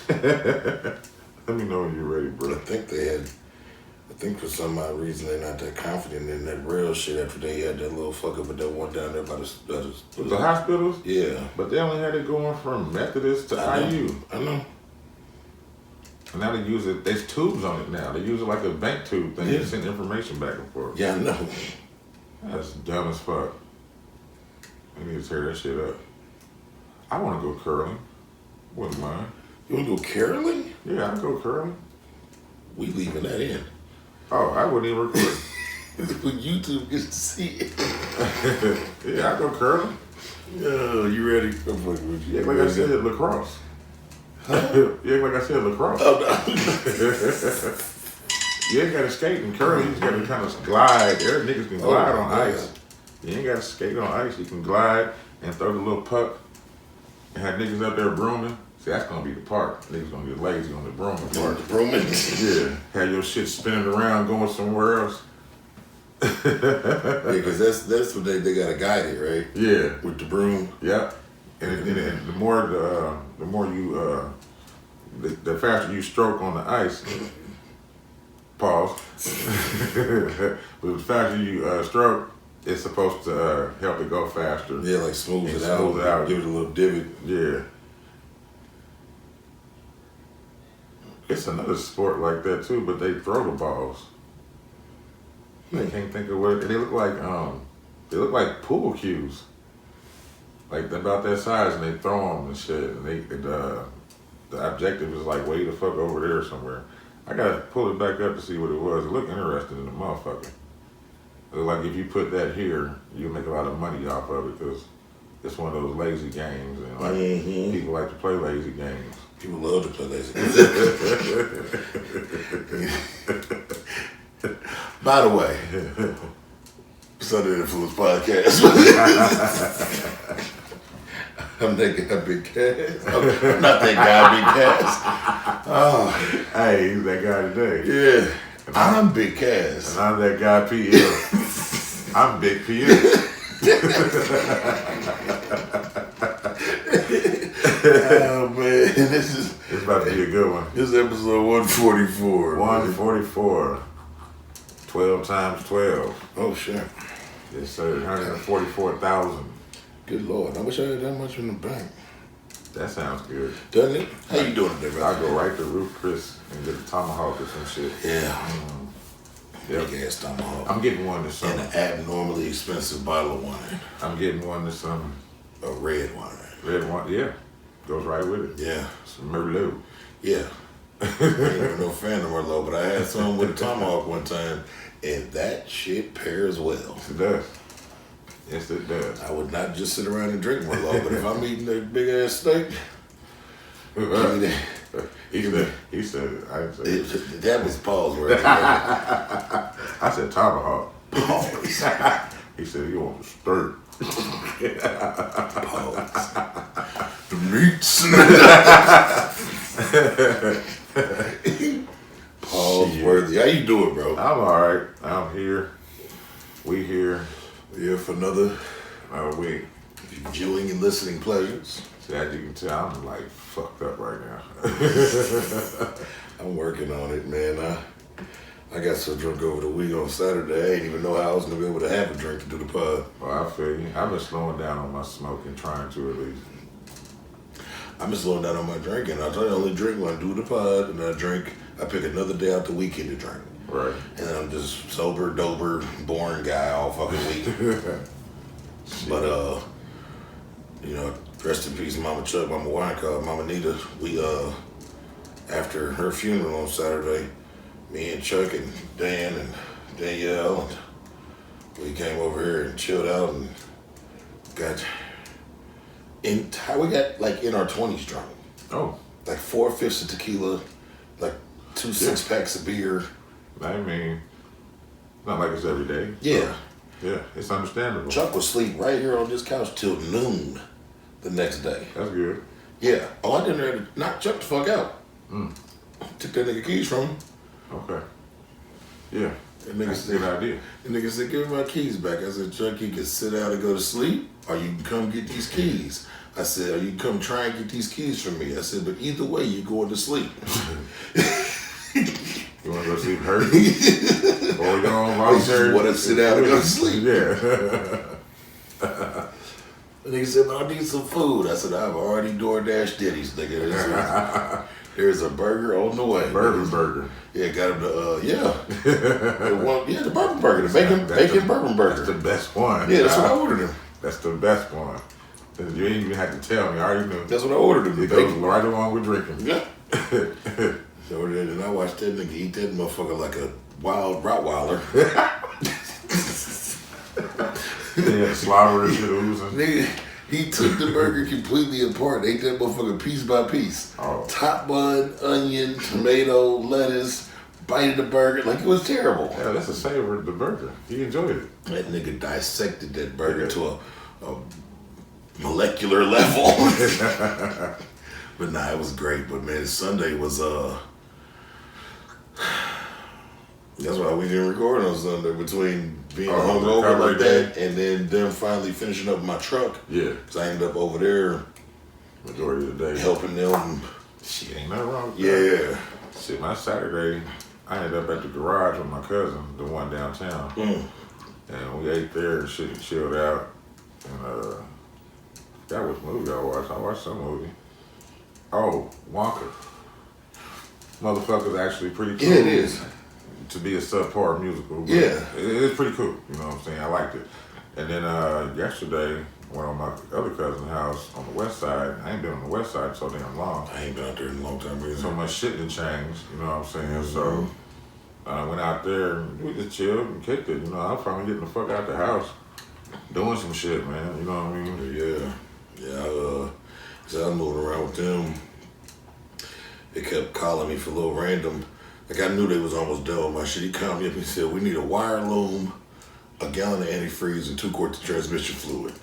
Let me know when you're ready, bro. I think for some odd reason they're not that confident in that real shit after they had that little fuck up with that one down there by the hospitals? Yeah. But they only had it going from Methodist to IU. I know. And now they use it, there's tubes on it now. They use it like a bank tube thing to send information back and forth. Yeah, I know. That's dumb as fuck. We need to tear that shit up. I want to go curling. Wouldn't mind. You want to go curling? Yeah, I'd go curling. We leaving that in. Oh, I wouldn't even record. When YouTube gets to see it. Yeah, I'd go curling. Oh, you ready? Yeah, like I said, lacrosse. Huh? Yeah, like I said, lacrosse. Oh, no. You ain't got to skate in curling. You just got to kind of glide. Every niggas can glide on ice. You ain't got to skate on ice. You can glide and throw the little puck and have niggas out there brooming. See, that's going to be the part. Niggas going to get lazy on the brooming part. The brooming? Yeah. Have your shit spinning around going somewhere else. Yeah, because that's what they got to guide it, right? Yeah. With the broom. Yeah. And the more you, the faster you stroke on the ice, pause. But the faster you stroke, it's supposed to help it go faster. Yeah, like smooth it out. Give it a little divot. Yeah. It's another sport like that too, but they throw the balls. I can't think of what they look like. They look like pool cues, like about that size, and they throw them and shit. And the objective is like way the fuck over there somewhere. I gotta pull it back up to see what it was. It looked interesting in the motherfucker. It looked like if you put that here, you'll make a lot of money off of it because it's one of those lazy games, and like people like to play lazy games. People love to play lazy games. By the way, Sunday Influence Podcast. I'm that guy, Big Cass. I'm not that guy, Big Cass. Oh. Hey, he's that guy today. Yeah. I'm Big Cass. And I'm that guy, PL. I'm Big PL. Oh, man. It's about to be a good one. This is episode 144. 144. 12 times 12. Oh, shit. Yes, sir. 144,000. Good Lord. I wish I had that much in the bank. That sounds good. Doesn't it? How you doing today, bro? I'll go right to Ruth Chris and get a tomahawk or some shit. Yeah. Yep. Big ass tomahawk. I'm getting one this summer. And an abnormally expensive bottle of wine. I'm getting one this summer. A red wine. Red wine, yeah. Goes right with it. Yeah. Some Merlot. Yeah. I ain't even no fan of Merlot, but I had some with a tomahawk one time, and that shit pairs well. Yes, it does. Yes, it does. I would not just sit around and drink Merlot, but if I'm eating a big ass steak, he said, I didn't say it. That was Paul's word. I said tomahawk. Pause. He said, you want the steak. Pause. The meats. Paul's worthy. How you doing, bro? I'm alright. I'm here. We here. We're here for another week. Viewing and listening pleasures. See, as you can tell, I'm like fucked up right now. I'm working on it, man. I got so drunk over the week on Saturday, I didn't even know how I was going to be able to have a drink to do the pod. Well, I feel you. I've been slowing down on my smoking, trying to at least. I've been slowing down on my drinking. I tell you, I only drink when I do the pod, and I pick another day out the weekend to drink. Right. And then I'm just sober, dober, boring guy all fucking week. But, you know, rest in peace, Mama Chuck, Mama Winecock, Mama Nita. We, after her funeral on Saturday, me and Chuck and Dan and Danielle, and we came over here and chilled out and we got like in our 20s drunk. Oh. Like 4/5 of tequila, like 2 6-packs of beer. I mean, not like it's every day. Yeah. Yeah, it's understandable. Chuck was asleep right here on this couch till noon the next day. That's good. Yeah. Oh, I didn't have to knock Chuck the fuck out. Took that nigga keys from him. Okay. Yeah. That's a good idea. The nigga said, give me my keys back. I said, Chuck, you can sit down and go to sleep, or you can come get these keys. I said, "Are you come try and get these keys from me?" I said, "But either way, you going to sleep." You want to go sleep hurt? Or you don't volunteer? Want to sit down and go to sleep? Yeah. And they said, "But I need some food." I said, "I've already DoorDash Denny's, nigga. There's a burger on the way." Burger. Yeah, got him the the bourbon burger, the bacon bourbon burger. That's the best one. Yeah, that's what I ordered him. That's the best one. You ain't even had to tell me. I already knew. That's what I ordered him. It goes right along with drinking. Yeah. So then I watched that nigga eat that motherfucker like a wild Rottweiler. Yeah, slobber and shit oozing. Nigga, he took the burger completely apart. Ate that motherfucker piece by piece. Oh. Top bun, onion, tomato, lettuce, bite of the burger. Like, it was terrible. Yeah, that's a savor of the burger. He enjoyed it. That nigga dissected that burger to a molecular level. But nah, it was great. But man, Sunday was that's why we didn't record on Sunday, between being hungover like that and then them finally finishing up my truck. Yeah. Because I ended up over there majority of the day helping them. Shit, ain't nothing wrong with that. Yeah. Shit, my Saturday, I ended up at the garage with my cousin, the one downtown. And we ate there and shit and chilled out. And that was movie I watched. I watched some movie. Oh, Wonka. Motherfucker's actually pretty cool. Yeah, it is. To be a subpar musical. Yeah. It's pretty cool. You know what I'm saying? I liked it. And then yesterday, went on my other cousin's house on the west side. I ain't been on the west side so damn long. I ain't been out there in a long time either. So much shit done changed. You know what I'm saying? So I went out there and we just chilled and kicked it. You know, I'm finally getting the fuck out the house. Doing some shit, man. You know what I mean? Yeah. Yeah, so I was moving around with them. They kept calling me for a little random. Like, I knew they was almost done with my shit. He called me up and said, "We need a wire loom, a gallon of antifreeze, and 2 quarts of transmission fluid,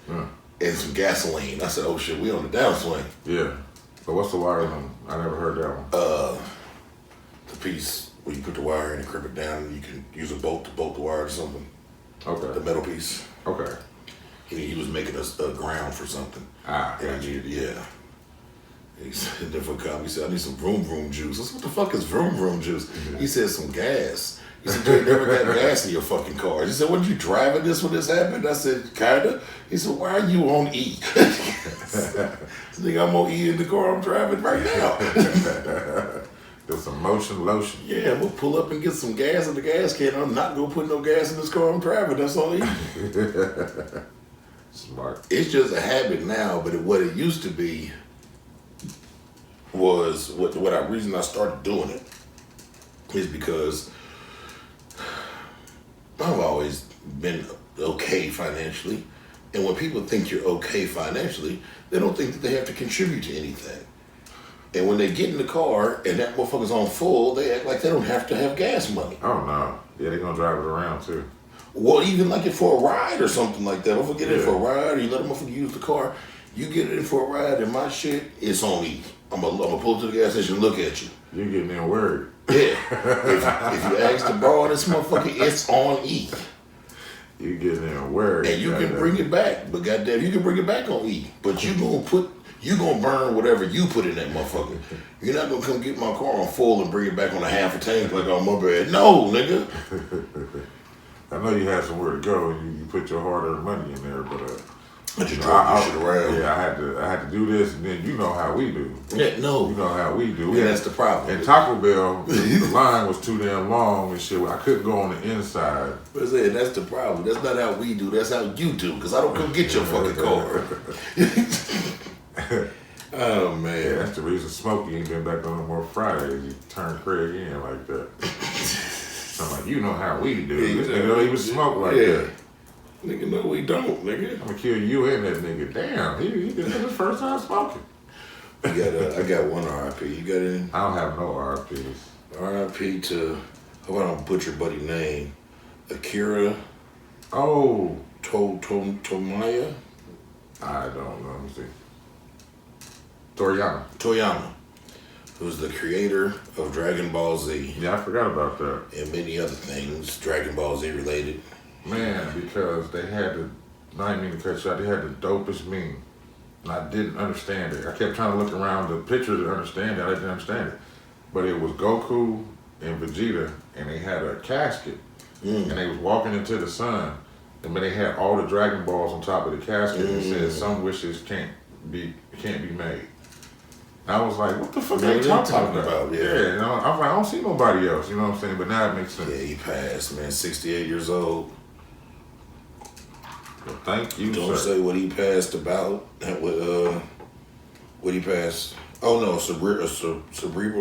and some gasoline." I said, "Oh shit, we on the downswing." Yeah. So what's the wire loom? I never heard that one. The piece where you put the wire in and crib it down, and you can use a bolt to bolt the wire to something. Okay. The metal piece. Okay. He was making us a ground for something. And I needed, yeah. He said, he said, "I need some vroom vroom juice." I said, "What the fuck is vroom vroom juice?" He said, "Some gas." He said, "You ain't never got gas in your fucking car." He said, "What, you driving this when this happened?" I said, "Kinda." He said, "Why are you on E?" I said, "I'm on E in the car I'm driving right now." There's some motion lotion. Yeah, I'm gonna pull up and get some gas in the gas can. I'm not gonna put no gas in this car I'm driving. That's on E. Smart. It's just a habit now, but what it used to be was reason I started doing it is because I've always been okay financially, and when people think you're okay financially, they don't think that they have to contribute to anything. And when they get in the car and that motherfucker's on full, they act like they don't have to have gas money. Oh no, yeah, they're gonna drive it around too. Well, even like it for a ride or something like that. Don't forget it for a ride, or you let a motherfucker use the car. You get it for a ride, and my shit, it's on E. I'm gonna pull up to the gas station and look at you. You getting in word. Yeah. if you ask to borrow this motherfucker, it's on E. You getting in word. And you can bring it back, but goddamn, you can bring it back on E. But you gonna burn whatever you put in that motherfucker. You're not gonna come get my car on full and bring it back on a half a tank like on my bed. No, nigga. I know you had somewhere to go and you put your hard-earned money in there, but I just drove this shit around. Yeah, I had to do this, and then you know how we do. Yeah, no. You know how we do. Yeah, that's the problem. And Taco Bell, the line was too damn long and shit. I couldn't go on the inside. But I said, that's the problem. That's not how we do. That's how you do. Because I don't come get your fucking car. Oh, man. Yeah, that's the reason Smokey ain't been back on no more Fridays. He turned Craig in like that. So I'm like, you know how we do. Yeah, this nigga don't even smoke like that. Nigga, no, we don't, nigga. I'm gonna kill you and that nigga. Damn, he did his first time smoking. I got one RIP. You got any? I don't have no RIPs. RIP to, hope I don't butcher buddy name, Akira. Oh. Tomaya? I don't know. Let me see. Toriyama. Who's the creator of Dragon Ball Z. Yeah, I forgot about that. And many other things, Dragon Ball Z related. Man, because they had the, I didn't mean to cut you out, they had the dopest meme and I didn't understand it. I kept trying to look around the picture to understand it. I didn't understand it. But it was Goku and Vegeta, and they had a casket, and they was walking into the sun, and then they had all the Dragon Balls on top of the casket, and it said some wishes can't be made. And I was like, what the fuck are you talking about? Yeah, you know, I was like, I don't see nobody else. You know what I'm saying? But now it makes sense. Yeah, he passed, man. 68 years old. Well, thank you, Don't say what he passed about. What he passed. Oh no, cerebral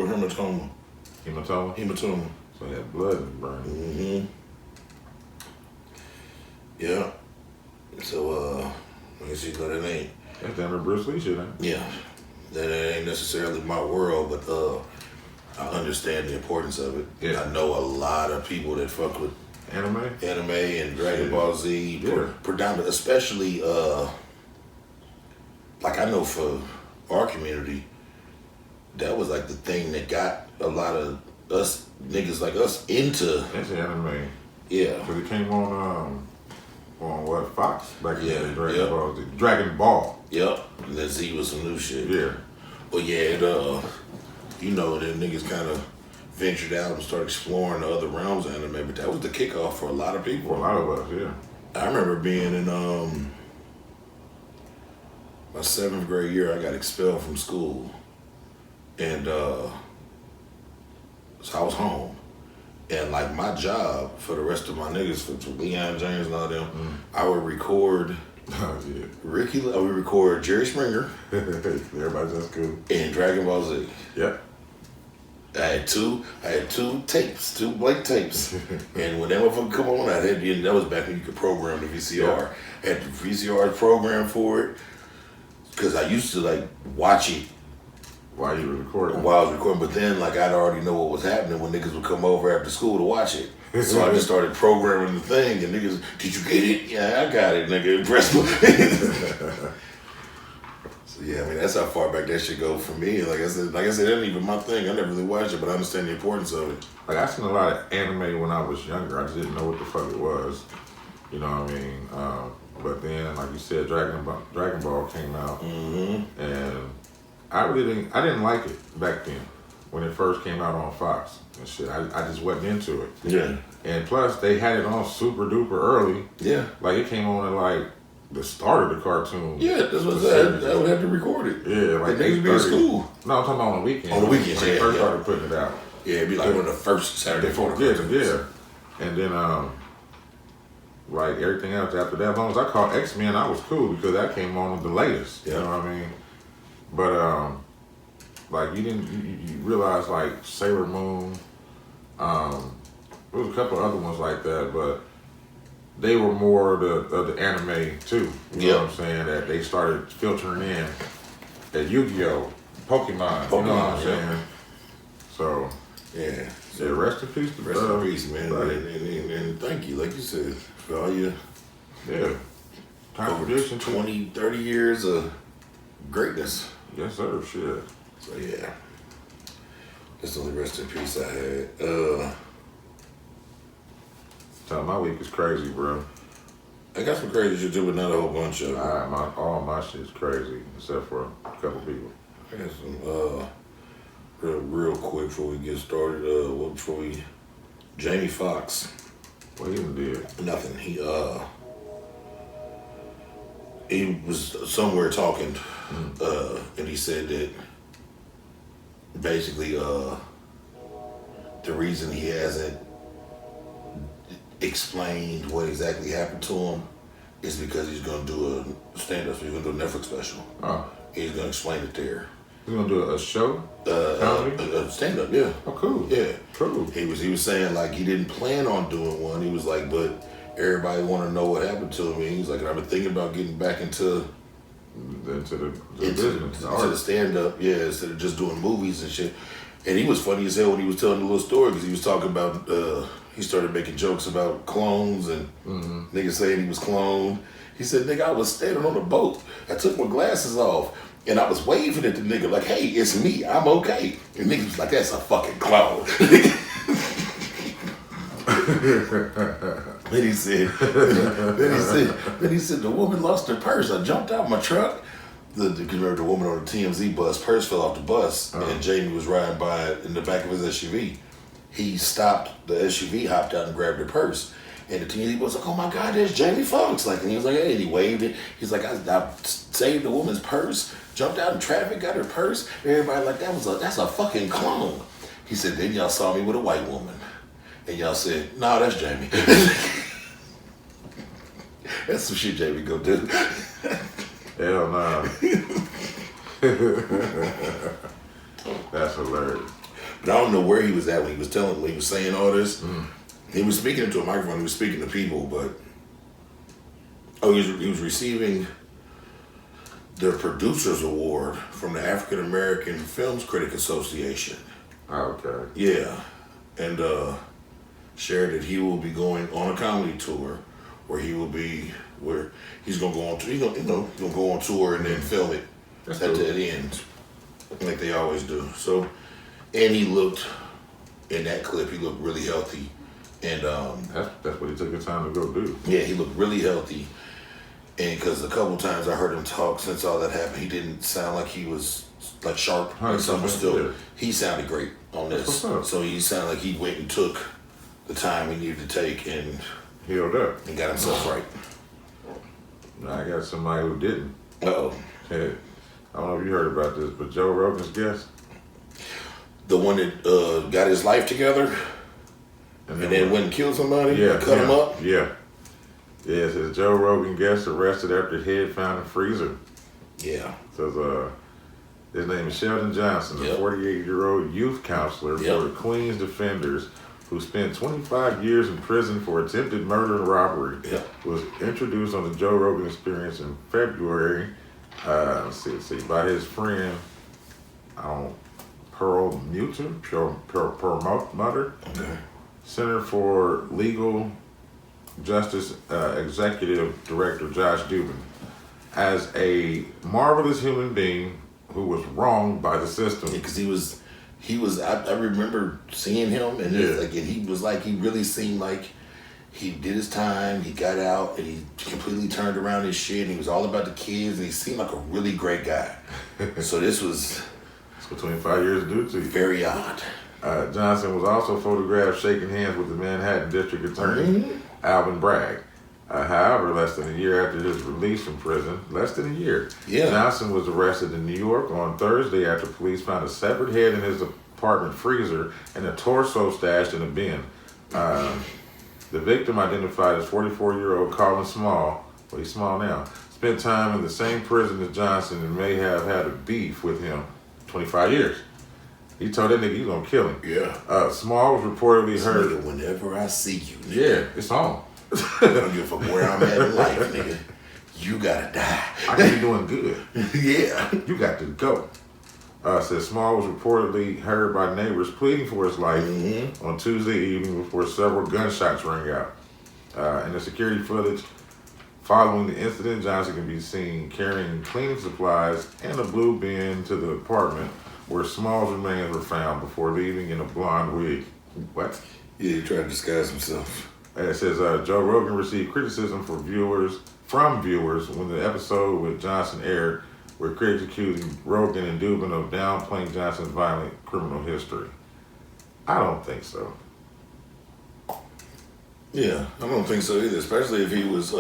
hematoma. Hematoma. So he had blood in his brain. Yeah. So let me see what it ain't. That's damn near Bruce Lee shit, ain't it? Yeah. That ain't necessarily my world, but I understand the importance of it. Yeah. I know a lot of people that fuck with Anime and Dragon Ball Z, predominantly, especially like I know for our community, that was like the thing that got a lot of us niggas like us into. That's anime. Yeah. Because it came on what, Fox back then. Yep. Dragon Ball. Yep. And then Z was some new shit. Yeah. But yeah, it, you know, then niggas kind of ventured out and started exploring the other realms of anime, but that was the kickoff for a lot of people. For a lot of us, yeah. I remember being in my 7th grade year, I got expelled from school. And so I was home. And like my job for the rest of my niggas, for Leon James and all them, I would record Ricky, I would record Jerry Springer. Everybody's just cool. And Dragon Ball Z. Yep. I had two tapes, 2 blank tapes. And when that motherfucker come on, that was back when you could program the VCR. Yeah. I had the VCR program for it. Cause I used to like watch it while you were recording. While I was recording, but then like I'd already know what was happening when niggas would come over after school to watch it. So I just started programming the thing, and niggas, did you get it? Yeah, I got it, nigga. Impressed me. So yeah, I mean that's how far back that shit go for me. Like I said, that ain't even my thing. I never really watched it, but I understand the importance of it. Like I seen a lot of anime when I was younger. I just didn't know what the fuck it was. You know what I mean? But then, like you said, Dragon Ball came out, and I didn't like it back then when it first came out on Fox and shit. I just wasn't into it. Yeah. And plus, they had it on super duper early. Yeah. Like it came on at like the start of the cartoon. Yeah, that's what I said. I would have to record it. Yeah, like they used to be in school. No, I'm talking about on the weekend. On the weekends, when they first started putting it out. Yeah, it'd be like one of the first Saturday cartoons. Yeah. And then like everything else after that, as long as I caught X-Men, I was cool because that came on the latest. Yeah. You know what I mean? But like you realize like Sailor Moon, there was a couple other ones like that, but they were more of the anime too. You know what I'm saying? That they started filtering in at Yu-Gi-Oh, Pokemon. You know what I'm saying? So yeah. Rest in peace. Rest in peace, man. And thank you, like you said, for all your contribution. 20, 30 years of greatness. Yes, sir. Shit. So yeah. That's the only rest in peace I had. Tell my week is crazy, bro. I got some crazy shit too, but not a whole bunch of it. All my shit's crazy, except for a couple people. I got some real quick before we get started. Jamie Foxx. What he done did? Nothing. He was somewhere talking, and he said that basically the reason he hasn't explained what exactly happened to him is because he's going to do a stand-up. So he's going to do a Netflix special. Oh. He's going to explain it there. He's going to do a show? A stand-up, yeah. Oh, cool. Yeah. Cool. He was saying, like, he didn't plan on doing one. He was like, but everybody want to know what happened to him. And he's like, I've been thinking about getting back into the business. Into the stand-up, yeah, instead of just doing movies and shit. And he was funny as hell when he was telling the little story because he was talking about, he started making jokes about clones and niggas saying he was cloned. He said, nigga, I was standing on a boat. I took my glasses off and I was waving at the nigga like, hey, it's me, I'm okay. And niggas was like, that's a fucking clone. Then he said, the woman lost her purse. I jumped out my truck. remember the woman on the TMZ bus, purse fell off the bus, and Jamie was riding by in the back of his SUV. He stopped the SUV, hopped out and grabbed her purse. And the TMZ was like, "Oh my God, there's Jamie Foxx!" Like, and he was like, "Hey," and he waved it. He's like, "I saved the woman's purse, jumped out in traffic, got her purse." Everybody like, that's a fucking clone. He said, "Then y'all saw me with a white woman, and y'all said, no, that's Jamie." That's some shit Jamie go do. Hell no. That's hilarious. But I don't know where he was at when he was saying all this. He was speaking into a microphone. He was speaking to people, but he was receiving the Producers Award from the African American Films Critic Association. Okay. Yeah, and shared that he will be going on a comedy tour, where he's gonna go on tour and then film it at the end, like they always do. So, and he looked in that clip. He looked really healthy. And that's what he took his time to go do. Yeah, he looked really healthy. And because a couple times I heard him talk since all that happened, he didn't sound like he was like sharp. Like something still. Yeah. He sounded great on this. So he sounded like he went and took the time he needed to take and healed up and got himself right. I got somebody who didn't. Uh-oh. Hey, I don't know if you heard about this, but Joe Rogan's guest. The one that got his life together? And then went and killed somebody? Yeah. Cut him up? Yeah. Yeah, it says Joe Rogan guest arrested after head found in freezer. Yeah. It says his name is Sheldon Johnson, a 48-year-old youth counselor for the Queens Defenders who spent 25 years in prison for attempted murder and robbery. Was introduced on the Joe Rogan Experience in February, by his friend, Pearl Mutter, Okay. Center for Legal Justice Executive Director Josh Dubin, as a marvelous human being who was wronged by the system. Because he was. I remember seeing him, and he really seemed like he did his time. He got out, and he completely turned around his shit. And he was all about the kids, and he seemed like a really great guy. So this was. It's 25 years due to you. Very odd. Johnson was also photographed shaking hands with the Manhattan District Attorney, Alvin Bragg. However, less than a year after his release from prison, Johnson was arrested in New York on Thursday after police found a severed head in his apartment freezer and a torso stashed in a bin. The victim, identified as 44-year-old Colin Small, well, he's small now, spent time in the same prison as Johnson and may have had a beef with him 25 years. He told that nigga he's gonna kill him. Yeah. Small was reportedly heard. Nigga, whenever I see you, nigga, yeah, it's on. I don't give a fuck where I'm at in life, nigga. You gotta die. I can be doing good. Yeah. You got to go. Says Small was reportedly heard by neighbors pleading for his life on Tuesday evening before several gunshots rang out. In the security footage following the incident, Johnson can be seen carrying cleaning supplies and a blue bin to the apartment where Small's remains were found before leaving in a blonde wig. What? Yeah, he tried to disguise himself. And it says Joe Rogan received criticism from viewers when the episode with Johnson aired, where critics accusing Rogan and Dubin of downplaying Johnson's violent criminal history. I don't think so. Yeah, I don't think so either, especially if he was,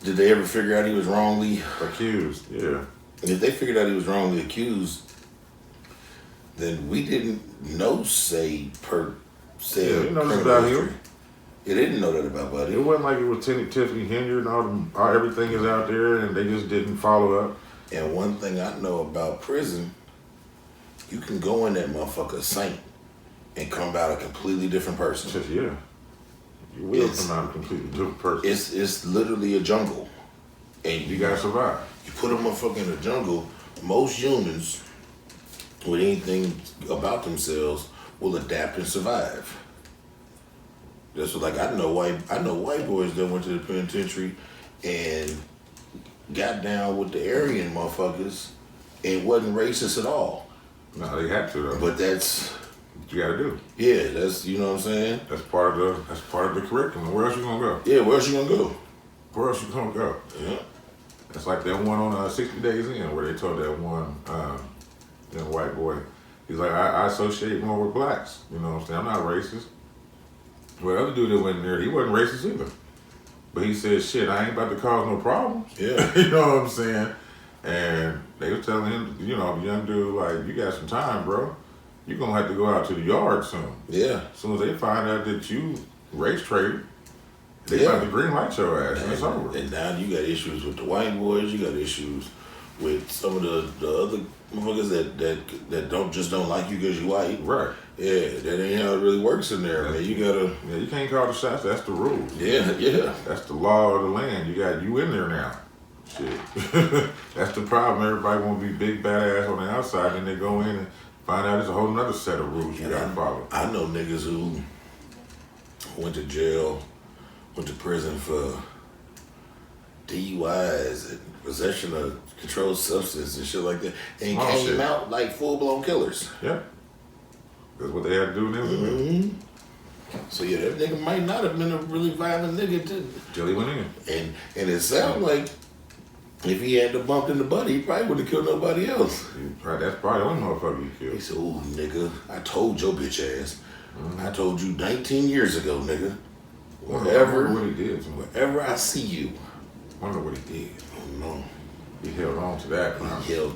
did they ever figure out he was wrongly accused? Yeah. If they figured out he was wrongly accused, then we didn't know, you know this about him. Yeah, they didn't know that about Buddy. It wasn't like it was Tiffany Henry and everything is out there and they just didn't follow up. And one thing I know about prison, you can go in that motherfucker a saint and come out a completely different person. Yeah. You will come out a completely different person. It's literally a jungle. And you gotta survive. You put a motherfucker in the jungle, most humans with anything about themselves will adapt and survive. That's what, like, I know white boys that went to the penitentiary and got down with the Aryan motherfuckers and wasn't racist at all. No, they had to though. But that's what you gotta do. Yeah, that's, you know what I'm saying? That's part of the curriculum. Where else you gonna go? Yeah, where else you gonna go? Where else you gonna go? Yeah. It's like that one on 60 Days In where they told that one young white boy, he's like, I associate more with blacks. You know what I'm saying? I'm not racist. Well, the other dude that went in there, he wasn't racist either. But he said, shit, I ain't about to cause no problems. Yeah. You know what I'm saying? And they was telling him, you know, the young dude, like, you got some time, bro. You're going to have to go out to the yard soon. Yeah. As soon as they find out that you race traded, they about to green light your ass. And it's over. And now you got issues with the white boys. You got issues with some of the other motherfuckers that don't like you because you white. Right. Yeah, that ain't how it really works in there, man. You gotta. Yeah, you can't call the shots. That's the rules. Yeah, yeah. That's the law of the land. You got you in there now. Shit. That's the problem. Everybody want to be big badass on the outside, and they go in and find out there's a whole nother set of rules you gotta follow. I know niggas who went to jail, went to prison for DUIs and possession of controlled substance and shit like that, and came out like full blown killers. Yeah. That's what they had to do then. Mm-hmm. So yeah, that nigga might not have been a really violent nigga till he went in. And it sounds like if he hadn't bumped into Buddy, he probably would have killed nobody else. That's probably the only motherfucker he killed. He said, "Ooh, nigga, I told your bitch ass. I told you 19 years ago, nigga. Wherever what he did. Wherever I see you." I wonder what he did. I don't know. He held on to that.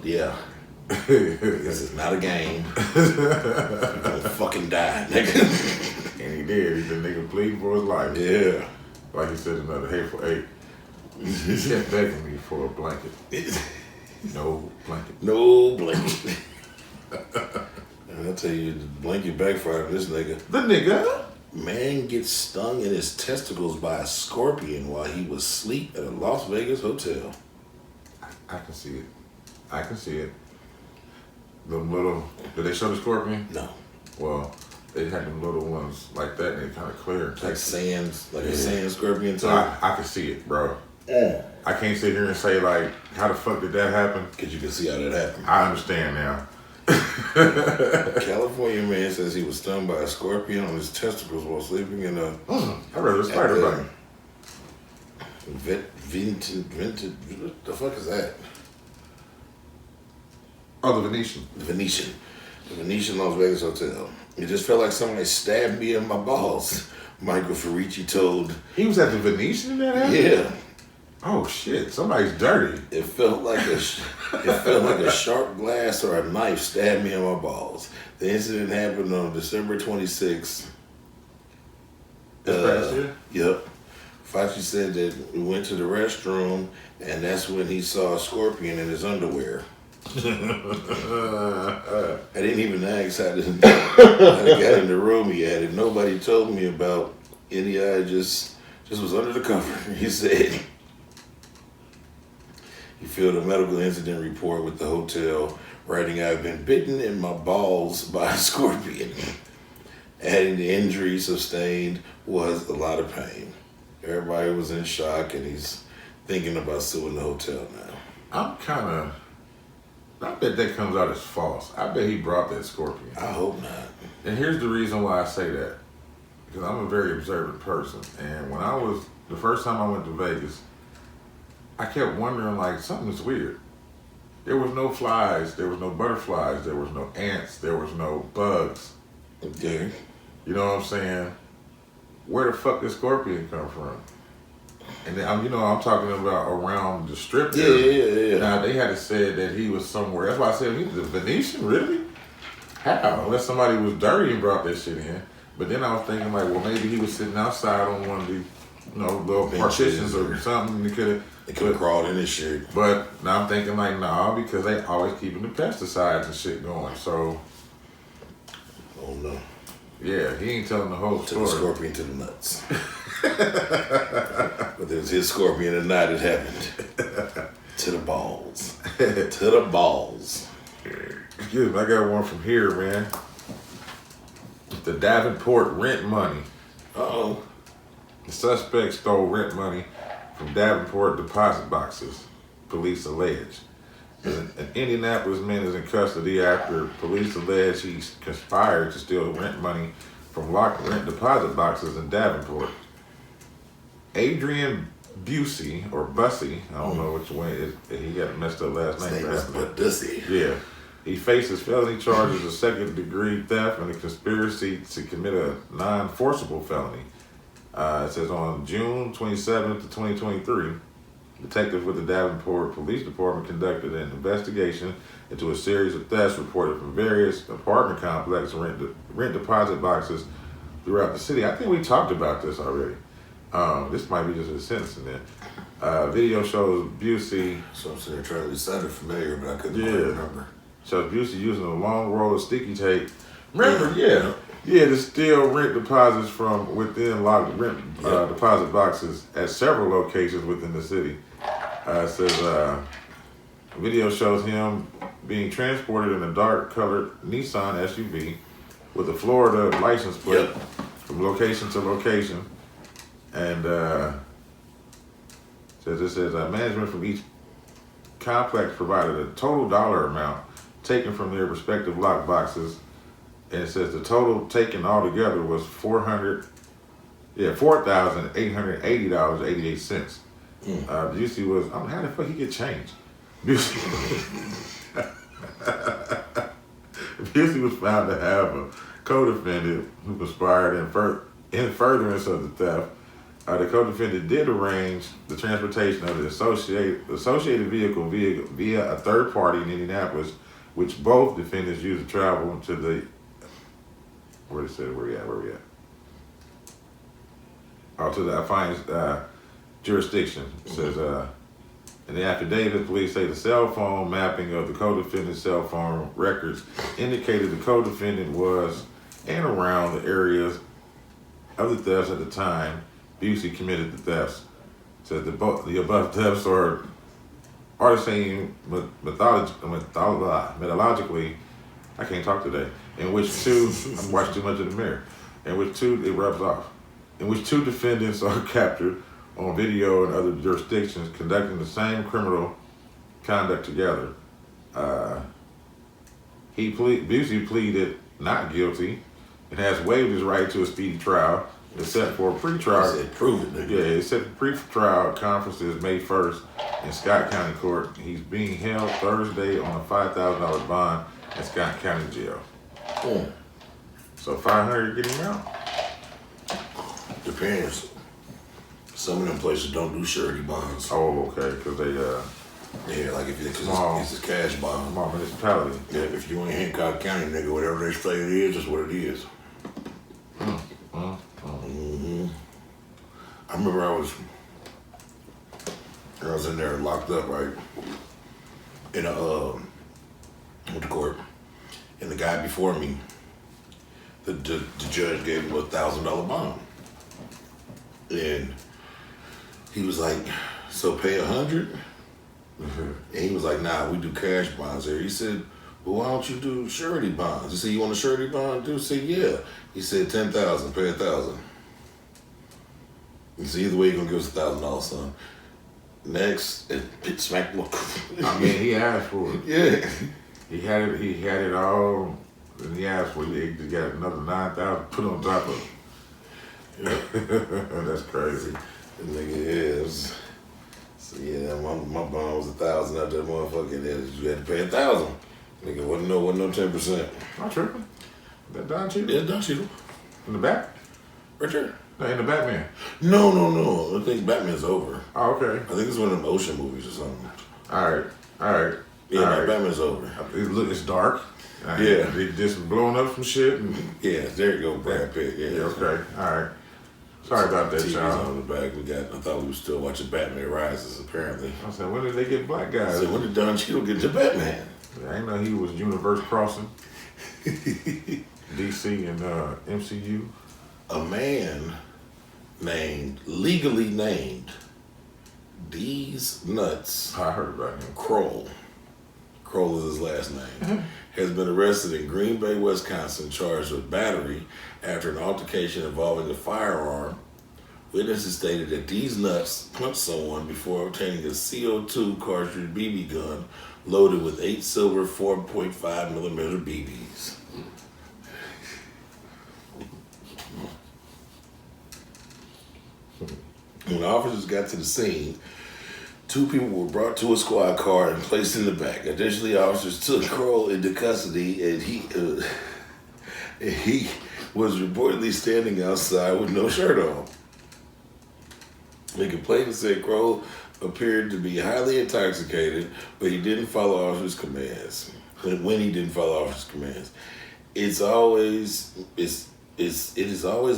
Yeah. This is not a game. You're gonna fucking die, nigga. And he did. He's been nigga pleading for his life. Yeah. Like he said, another hateful eight. He kept begging me for a blanket. No blanket. No blanket. And I'll tell you, the blanket backfired on this nigga. The nigga? Man gets stung in his testicles by a scorpion while he was asleep at a Las Vegas hotel. I can see it. I can see it. Them little, did they show the scorpion? No. Well, they had them little ones like that, and they kind of clear. Like sands, like a sand scorpion so type? I can see it, bro. Yeah. I can't sit here and say, like, how the fuck did that happen? Because you can see how that happened. I understand now. California man says he was stung by a scorpion on his testicles while sleeping in a... I'd rather a spider bite. Vinted, what the fuck is that? Oh, the Venetian. The Venetian Las Vegas hotel. It just felt like somebody stabbed me in my balls. Michael Farici told... He was at the Venetian in that happened? Yeah. Oh shit! Somebody's dirty. It felt like a sharp glass or a knife stabbed me in my balls. The incident happened on December 26th. This past year? Yep. Fauci said that we went to the restroom and that's when he saw a scorpion in his underwear. I didn't even ask how he got in the room he had it. Nobody told me about any. I just was under the cover. He said he filled a medical incident report with the hotel, writing, "I've been bitten in my balls by a scorpion." Adding the injury sustained was a lot of pain. Everybody was in shock, and he's thinking about suing the hotel now. I bet that comes out as false. I bet he brought that scorpion. I hope not. And here's the reason why I say that. Because I'm a very observant person. And when the first time I went to Vegas, I kept wondering, like, something's weird. There was no flies, there was no butterflies, there was no ants, there was no bugs. Okay. You know what I'm saying? Where the fuck did scorpion come from? And then, I'm talking about around the strip area. Yeah. Now, they had to say that he was somewhere. That's why I said, the Venetian, really? How? Unless somebody was dirty and brought that shit in. But then I was thinking, like, well, maybe he was sitting outside on one of the, little partitions or something. They could have crawled in this shit. But now I'm thinking, like, nah, because they always keeping the pesticides and shit going. So, oh no. Yeah, he ain't telling the whole story. The scorpion to the nuts. But it was his scorpion and not it happened. To the balls. To the balls. Excuse me, I got one from here, man. The Davenport rent money. Uh-oh. The suspect stole rent money from Davenport deposit boxes, police allege. An Indianapolis man is in custody after police allege he conspired to steal rent money from locked rent deposit boxes in Davenport. Adrian Busey or Bussy. I don't know which way. He got a messed up last His name. name is Bussy. Yeah. He faces felony charges of second-degree theft and a conspiracy to commit a non-forcible felony. It says on June 27th, 2023, detectives with the Davenport Police Department conducted an investigation into a series of thefts reported from various apartment complexes and rent deposit boxes throughout the city. I think we talked about this already. This might be just a sentence in there. Video shows Busey. So I'm sitting there trying to sound familiar, but I couldn't quite remember. Shows Busey using a long roll of sticky tape. Remember, to steal rent deposits from within locked rent deposit boxes at several locations within the city. It says video shows him being transported in a dark-colored Nissan SUV with a Florida license plate from location to location. And says management from each complex provided a total dollar amount taken from their respective lock boxes, and it says the total taken altogether was $4,880.88. Busey was, how the fuck he get changed? Busey was found to have a co-defendant who conspired in furtherance of the theft. The co-defendant did arrange the transportation of the associated vehicle via a third party in Indianapolis, which both defendants used to travel to the, where we at? Oh, to the affiant jurisdiction. It says, in the affidavit, police say the cell phone mapping of the co-defendant's cell phone records indicated the co-defendant was and around the areas of the thefts at the time Busey committed the thefts. It says the above thefts are the same methodologically, I can't talk today, in which two, I've watched too much of the mirror, in which two, it rubs off, in which two defendants are captured on video in other jurisdictions conducting the same criminal conduct together. Busey pleaded not guilty and has waived his right to a speedy trial. It's set for a pre-trial. It's set for pre-trial conferences May 1st in Scott County Court. He's being held Thursday on a $5,000 bond at Scott County Jail. So $500 get him out? Depends. Some of them places don't do surety bonds. Oh, okay, because they like if it's a cash bond. Small municipality. Yeah, if you in Hancock County, nigga, whatever they say it is what it is. I remember I was in there locked up, right? In went to court, and the guy before me, the judge gave him a $1,000 bond, and he was like, "So pay 100?" And he was like, "Nah, we do cash bonds here." He said, "Well, why don't you do surety bonds?" He said, "You want a surety bond?" Dude said, "Yeah." He said, 10,000, pay 1,000. He said, "Either way, you're gonna give us $1,000, son." Next, it smacked him. I mean, he asked for it. Yeah. He had it all, and he asked for it. He just got another 9,000 put on top of it. That's crazy. The nigga is. So yeah, my bond was 1,000 out there, motherfucker. You had to pay 1,000. Nigga, wasn't no 10%. Not tripping. That Don Cheadle? Yeah, Don Cheadle. In the back? Right there. No, in the Batman. No. I think Batman's over. Oh, okay. I think it's one of them ocean movies or something. All right. Yeah, Batman's over. It's dark. Yeah. They just blowing up some shit. And... Yeah, there you go, Brad Pitt. Yeah, okay. All right. Sorry about that, TV's child. on the back. I thought we were still watching Batman Rises, apparently. I said, when did they get black guys? I said, when did Don Cheadle get to Batman? I didn't know he was universe crossing. DC and MCU. A man legally named Deez-Nuts I heard about him. Kroll is his last name, has been arrested in Green Bay, Wisconsin, charged with battery after an altercation involving a firearm. Witnesses stated that Deez-Nuts punched someone before obtaining a CO2 cartridge BB gun loaded with 8 silver 4.5 millimeter BBs. When officers got to the scene, 2 people were brought to a squad car and placed in the back. Additionally, officers took Kroll into custody, and he was reportedly standing outside with no shirt on. The complainant said Kroll appeared to be highly intoxicated, but he didn't follow officers' commands. When he didn't follow officers' commands, it is always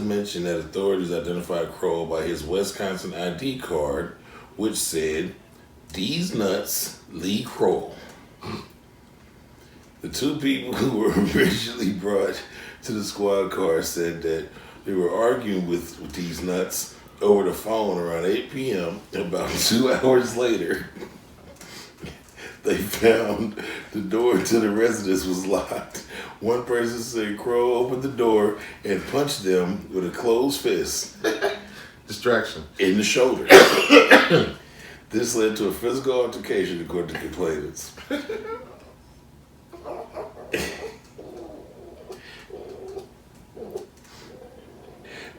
mentioned that authorities identified Kroll by his Wisconsin ID card, which said Deez-Nuts Lee Kroll. The 2 people who were originally brought to the squad car said that they were arguing with Deez-Nuts over the phone around 8 p.m. About 2 hours later, they found the door to the residence was locked. One person said Kroll opened the door and punched them with a closed fist. Distraction. In the shoulder. This led to a physical altercation, according to complainants.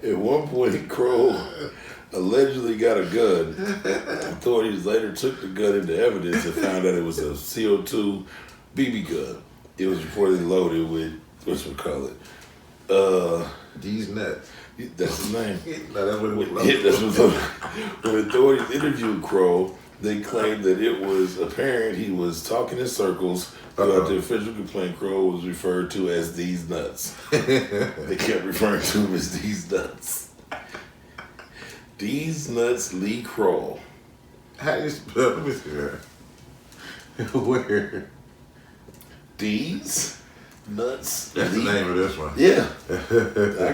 At one point, Kroll allegedly got a gun. Authorities later took the gun into evidence and found out it was a CO2 BB gun. It was reportedly loaded with, Deez-Nuts. That's his name. No, that's what it was. When authorities interviewed Kroll, they claimed that it was apparent he was talking in circles throughout the official complaint. Kroll was referred to as Deez-Nuts. They kept referring to him as Deez-Nuts. Deez-Nuts Lee Kroll. How do you spell? Let me see that. Where? Deez-Nuts. That's the name of this one. Yeah. I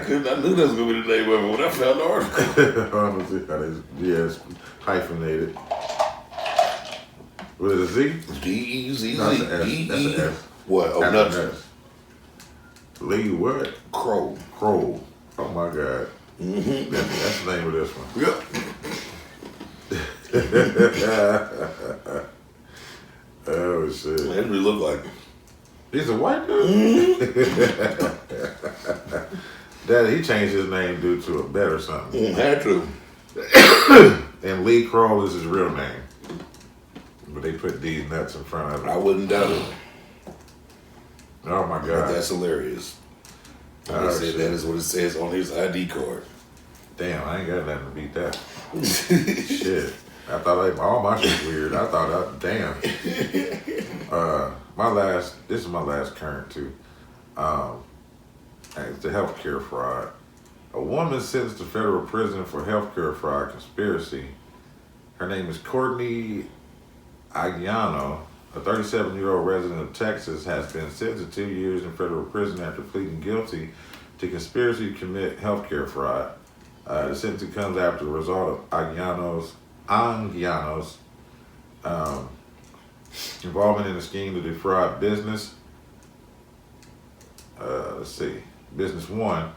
knew that was going to be the name of it when I found the article. Yeah, it's hyphenated. What is it, Z? D-E-Z-Z. No, that's an S. That's an S. What? Oh, That's an nuts. S. Lee what? Kroll. Kroll. Oh my God. Mm-hmm. That's the name of this one. Yep. Oh shit. That's what he look like. He's a white dude? Daddy, he changed his name due to a bet or something. Had to. And Lee Kroll is his real name. But they put Deez-Nuts in front of it. I wouldn't doubt it. Oh my But God. that's hilarious. Like Oh, I said, shit. that is what it says on his ID card. Damn, I ain't got nothing to beat that. Shit. I thought all my shit's weird. I thought, damn. This is my last current too. It's the healthcare fraud. A woman sentenced to federal prison for healthcare fraud conspiracy. Her name is Courtney Aguiano, a 37-year-old resident of Texas, has been sentenced to 2 years in federal prison after pleading guilty to conspiracy to commit healthcare fraud. The sentence comes after the result of Aguiano's involvement in a scheme to defraud business. Business One,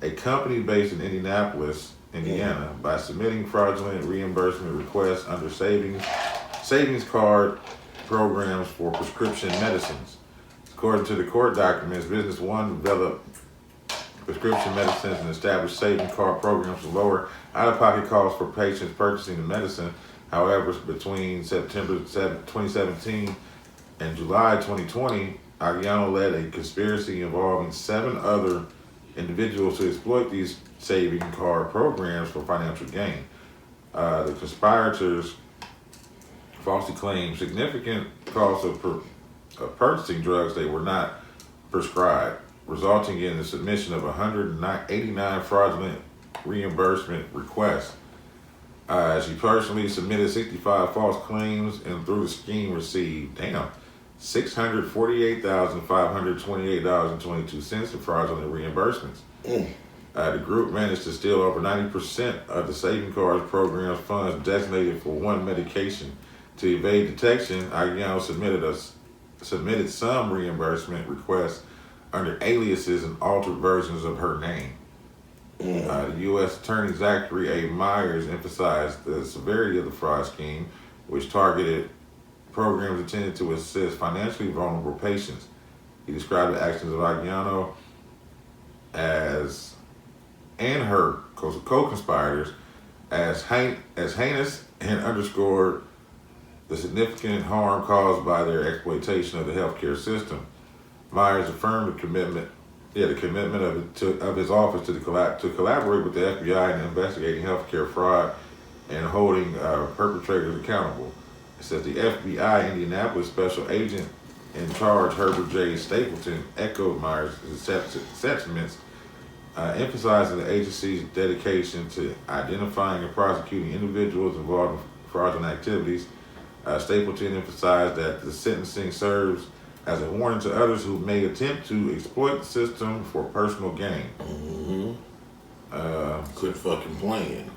a company based in Indianapolis, Indiana, by submitting fraudulent reimbursement requests under savings card programs for prescription medicines. According to the court documents, Business One developed prescription medicines and established savings card programs to lower out-of-pocket costs for patients purchasing the medicine. However, between September 2017 and July 2020, Aguiano led a conspiracy involving 7 other individuals to exploit these saving card programs for financial gain. The conspirators falsely claimed significant costs of purchasing drugs they were not prescribed, resulting in the submission of 189 fraudulent reimbursement requests. She personally submitted 65 false claims and through the scheme received, $648,528.22 in fraudulent reimbursements. The group managed to steal over 90% of the saving cards program's funds designated for one medication. To evade detection, Aguiano submitted some reimbursement requests under aliases and altered versions of her name. The U.S. Attorney Zachary A. Myers emphasized the severity of the fraud scheme, which targeted programs intended to assist financially vulnerable patients. He described the actions of Aguiano and her co-conspirators as heinous and underscored the significant harm caused by their exploitation of the healthcare system. Myers affirmed the commitment of his office to collaborate with the FBI in investigating healthcare fraud and holding perpetrators accountable. It says the FBI Indianapolis special agent in charge, Herbert J. Stapleton, echoed Myers' sentiments, emphasizing the agency's dedication to identifying and prosecuting individuals involved in fraudulent activities. Stapleton emphasized that the sentencing serves as a warning to others who may attempt to exploit the system for personal gain. Quit fucking playing.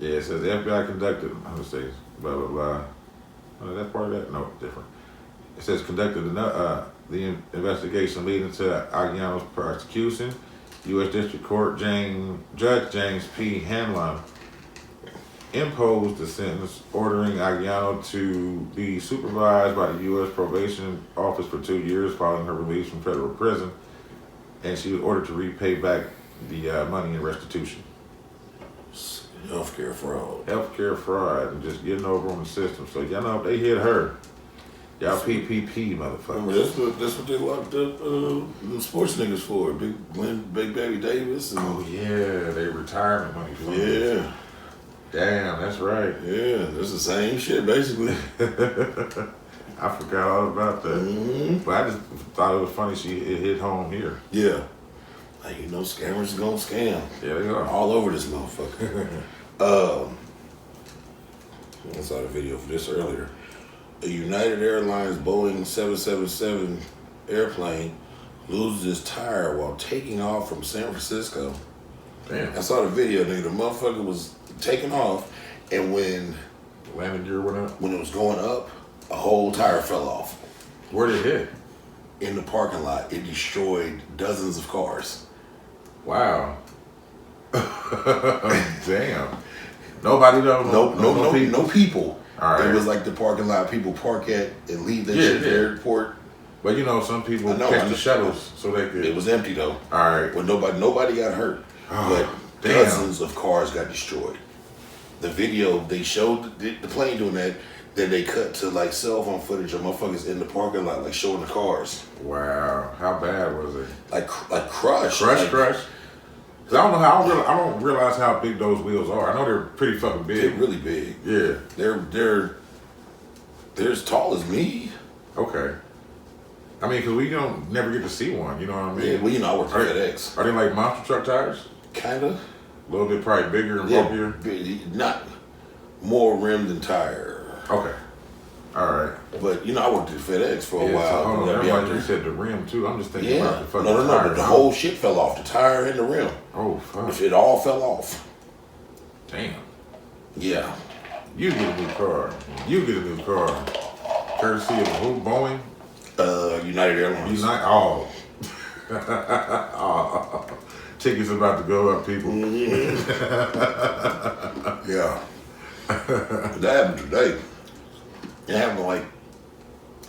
Yeah, it says the FBI conducted, I'm gonna say blah, blah, blah. Oh, that part of that? No, different. It says conducted the investigation leading to Aguiano's prosecution. U.S. District Court Judge James P. Hanlon imposed the sentence, ordering Aguiano to be supervised by the U.S. Probation Office for 2 years following her release from federal prison, and she was ordered to repay back the money in restitution. Healthcare fraud. Healthcare fraud and just getting over on the system. So y'all know if they hit her, y'all PPP motherfuckers. That's what they locked up the sports niggas for. Big Baby Davis. And, Oh yeah, they retirement money funds. yeah. Damn, that's right. Yeah, that's the same shit basically. I forgot all about that. Mm-hmm. But I just thought it was funny it hit home here. Yeah. Like, you know, scammers gonna scam. Yeah, they are. All over this motherfucker. I saw the video for this earlier. A United Airlines Boeing 777 airplane loses its tire while taking off from San Francisco. Damn. I saw the video, nigga. The motherfucker was taking off, and when Landing gear went up. it was going up, a whole tire fell off. Where did it hit? In the parking lot, it destroyed dozens of cars. Wow. Damn. Nobody though. No people. All right. It was like the parking lot people park at and leave their shit at the airport. But you know, some people catch the shuttles so they could. It was empty though. All right. Well, nobody got hurt, but dozens of cars got destroyed. The video they showed the plane doing that. Then they cut to like cell phone footage of motherfuckers in the parking lot, like showing the cars. Wow. How bad was it? Like crushed. Crush. Cause I don't know how I don't realize how big those wheels are. I know they're pretty fucking big. They're really big. Yeah. They're as tall as me. Okay. I mean, cause we don't never get to see one. You know what I mean? Yeah. Well, you know, I work for FedEx. Are they like monster truck tires? Kinda. A little bit probably bigger and bulkier. Not more rim than tire. Okay. All right. But you know, I worked at FedEx for a while. So hold on, you said the rim too. I'm just thinking about the fucking No. tire. The whole shit fell off. The tire and the rim. Oh fuck. It all fell off. Damn. Yeah. You get a new car. Courtesy of who? Boeing? United Airlines. Oh. Oh. Tickets about to go up, people. Mm-hmm. Yeah. That happened today. It happened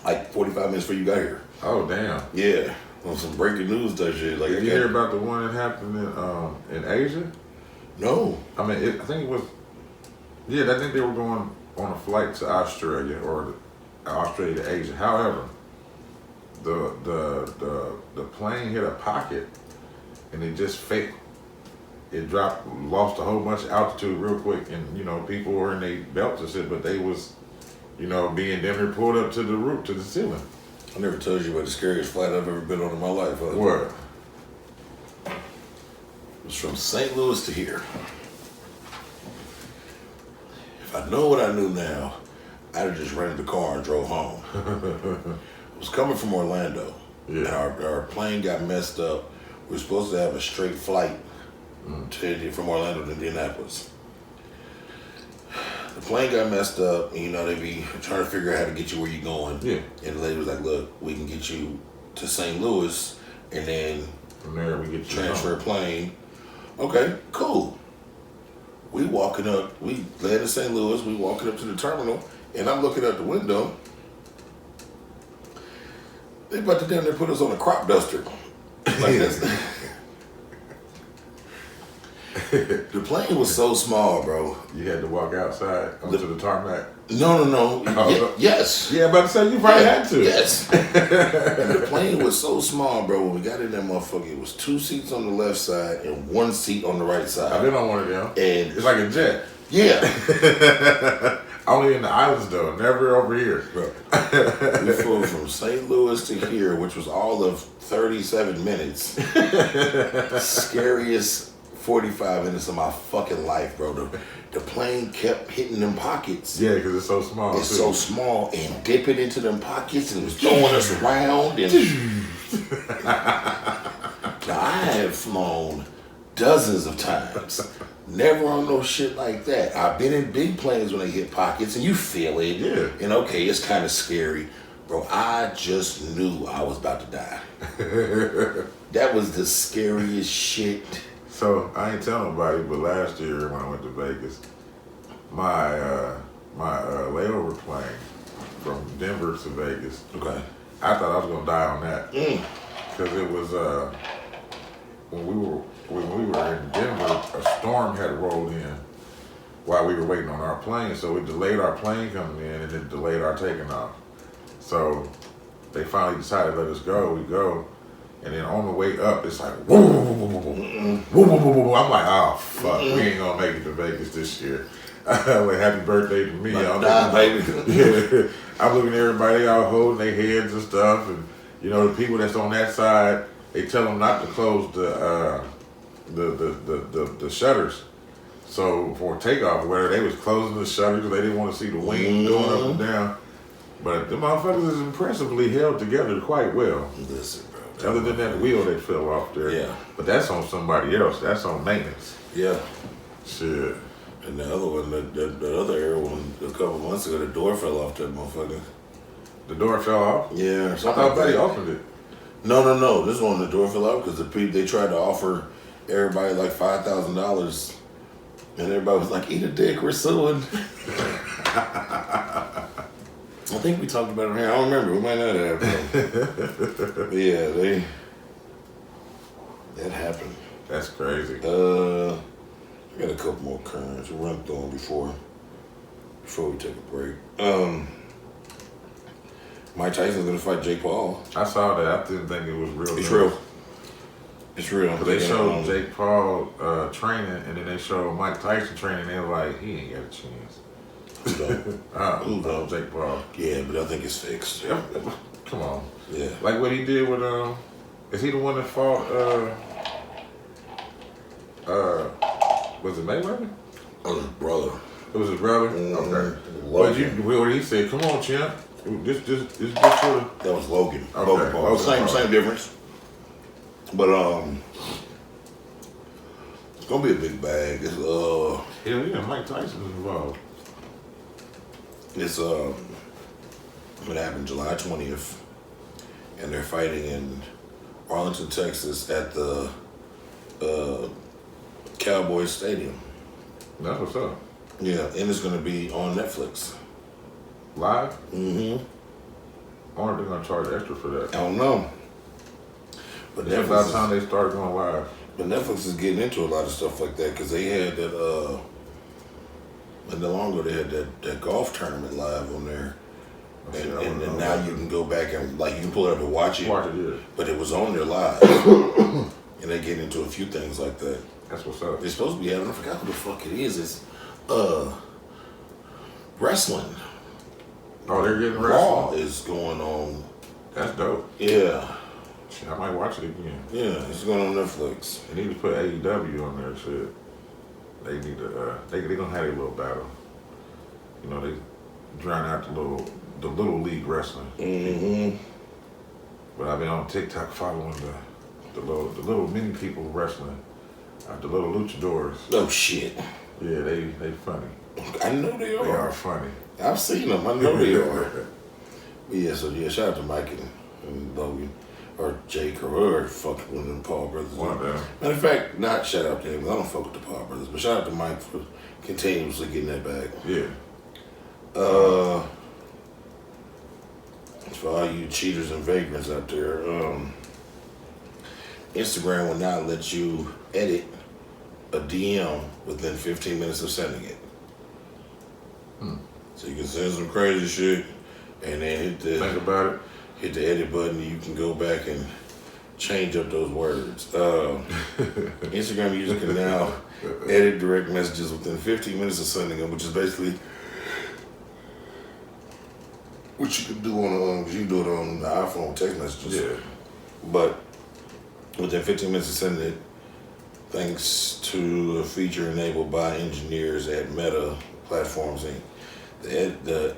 like 45 minutes before you got here. Oh damn. Yeah. On some breaking news type shit. Like, Did you hear about the one that happened in Asia? No. I mean, I think it was. Yeah, I think they were going on a flight to Australia or Australia to Asia. However, the plane hit a pocket and it just failed. It lost a whole bunch of altitude real quick, and you know people were in their belts and shit, but they was, you know, being damn pulled up to the roof, to the ceiling. I never told you about the scariest flight I've ever been on in my life. What? It was from St. Louis to here. If I know what I knew now, I'd have just rented the car and drove home. I was coming from Orlando, and our plane got messed up. We were supposed to have a straight flight from Orlando to Indianapolis. The plane got messed up, and you know, they be trying to figure out how to get you where you're going. Yeah. And the lady was like, look, we can get you to St. Louis, and then From there, we get you transfer home. a plane. Okay, cool. We land in St. Louis, we walking up to the terminal, and I'm looking out the window. They about to down there put us on a crop duster. Like this. The plane was so small, bro. You had to walk outside onto the tarmac. No. Yes. Yeah, about to say you probably had to. Yes. And the plane was so small, bro. When we got in that motherfucker, it was 2 seats on the left side and 1 seat on the right side. I've been on one of them. And it's like a jet. Yeah. Only in the islands though, never over here. Bro. We flew from St. Louis to here, which was all of 37 minutes. Scariest 45 minutes of my fucking life, bro. The plane kept hitting them pockets. Yeah, because it's so small. It's so small and dipping into them pockets and it was throwing us around. And now, I have flown dozens of times. Never on no shit like that. I've been in big planes when they hit pockets and you feel it. Yeah. And okay, it's kind of scary. Bro, I just knew I was about to die. That was the scariest shit. So, I ain't telling nobody, but last year when I went to Vegas, my layover plane from Denver to Vegas, Okay. I thought I was going to die on that. Because it was, when we were in Denver, a storm had rolled in while we were waiting on our plane. So it delayed our plane coming in and it delayed our taking off. So they finally decided to let us go. We go. And then on the way up, it's like, whoa, whoa, whoa, whoa, whoa, whoa, whoa, whoa, whoa. I'm like, oh, fuck, we ain't going to make it to Vegas this year. Like, happy birthday to me. Baby. Yeah. I'm looking at everybody out holding their heads and stuff. And, you know, the people that's on that side, they tell them not to close the shutters. So for takeoff, where they was closing the shutters because they didn't want to see the wing going up and down. But the motherfuckers is impressively held together quite well. Listen, bro. Other than that wheel that fell off there. Yeah. But that's on somebody else. That's on maintenance. Yeah. Shit. And the other one, the other air one, a couple months ago, the door fell off that motherfucker. The door fell off? Yeah. I thought Buddy opened it. No. This one, the door fell off because they tried to offer everybody like $5,000. And everybody was like, eat a dick, we're suing. I think we talked about it here. I don't remember. We might not have. But yeah, that happened. That's crazy. I got a couple more currents. We'll run through them before we take a break. Mike Tyson's gonna fight Jake Paul. I saw that. I didn't think it was real. It's real. It's real. Because they showed Jake Paul training, and then they showed Mike Tyson training. They were like, he ain't got a chance. Who knows, Jake Paul? Yeah, but I think it's fixed. Yeah, come on. Yeah. Like what he did with is he the one that fought was it Mayweather? Oh, his brother. It was his brother? Okay. Logan. What he said, come on, champ. Just get to That was Logan. Okay. Logan Paul. Same difference. But it's gonna be a big bag. It's hell yeah, Mike Tyson is involved. It's it happened July 20th, and they're fighting in Arlington, Texas, at the Cowboys Stadium. That's what's up. Yeah, and it's gonna be on Netflix. Live? Mm-hmm. I wonder if they're gonna charge extra for that. I don't know. But It's about time they started going live. But Netflix is getting into a lot of stuff like that because they had that not long ago they had that golf tournament live on there. And now you can go back and like you can pull it up and watch it. Yeah. But it was on there live. And they get into a few things like that. That's what's up. They're supposed to be having, I forgot who the fuck it is. It's wrestling. Oh, they're getting Raw wrestling? is going on. That's dope. Yeah. Shit, I might watch it again. Yeah, it's going on Netflix. They need to put AEW on there, shit. They need to, they gonna have a little battle. You know, they drown out the little league wrestling. Mm-hmm. But I've been on TikTok following the little mini people wrestling. The little luchadors. Oh shit. Yeah, they funny. I know they are. They are funny. I've seen them. I know they are. But yeah, so yeah, shout out to Mike and Logan. Or Jake or whoever fuck one of them Paul brothers. One of them. Matter of fact, not shout out to him, I don't fuck with the Paul brothers, but shout out to Mike for continuously getting that back. Yeah. For all you cheaters and vagrants out there, Instagram will not let you edit a DM within 15 minutes of sending it. So you can send some crazy shit and then Think about it. hit the edit button and you can go back and change up those words. Instagram users can now edit direct messages within 15 minutes of sending them, which is basically what you can do on you can do it on the iPhone text messages. Yeah. But within 15 minutes of sending it, thanks to a feature enabled by engineers at Meta Platforms Inc. The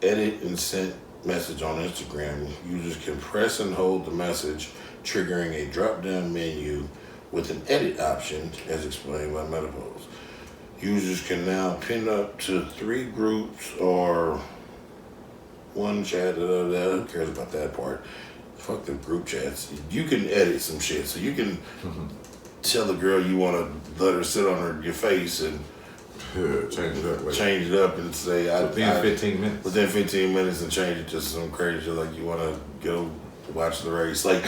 edit and sent message on Instagram, users can press and hold the message, triggering a drop-down menu with an edit option, as explained by MetaPost. Users can now pin up to 3 groups or one chat. Who cares about that part? Fuck the group chats. You can edit some shit, so you can tell the girl you want to let her sit on your face and Change it up. change it up and say Within 15 minutes. Within 15 minutes and change it to some crazy shit like you want to go watch the race. Like,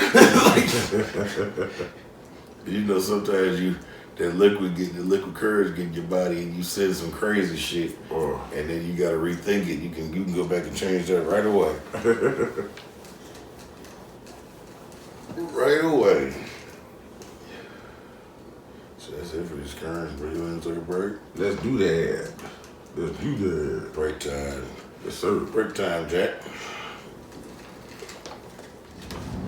you know, sometimes that liquid courage get in your body and you said some crazy shit, and then you gotta rethink it. You can go back and change that right away. Right away. So that's it for these currents. Bro, you want to take a break? Let's do that. Let's do that. Break time. Yes, sir. Break time, Jack.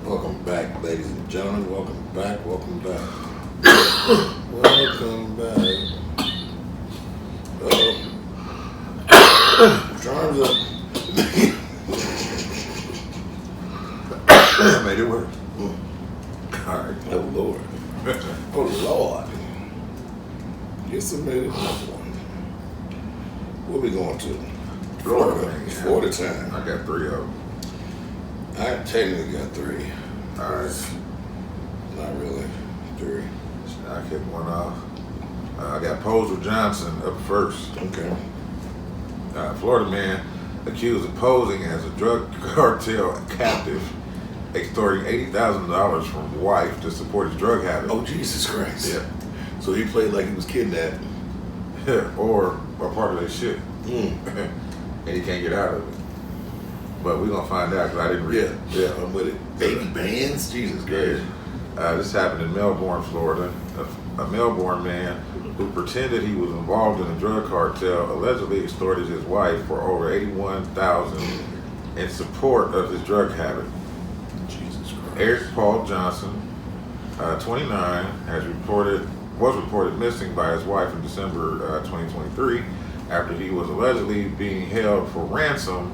Welcome back, ladies and gentlemen. Welcome back. Welcome back. Welcome back. Charms up. Made it work. All right. Oh, Lord. Oh, Lord. Get submitted another one. What we going to? Florida time. I got 3 of them. I technically got 3. All right. Not really. 3. I kicked one off. I got Poser Johnson up first. Okay. Florida man accused of posing as a drug cartel captive, extorting $80,000 from wife to support his drug habit. Oh, Jesus Christ. Yeah. So he played like he was kidnapped. or a part of that shit. And he can't get out of it. But we're going to find out because I didn't read it. Yeah, I'm with it. Baby bands? Jesus Christ. This happened in Melbourne, Florida. A Melbourne man who pretended he was involved in a drug cartel allegedly extorted his wife for over $81,000 in support of his drug habit. Jesus Christ. Eric Paul Johnson, 29, was reported missing by his wife in December 2023 after he was allegedly being held for ransom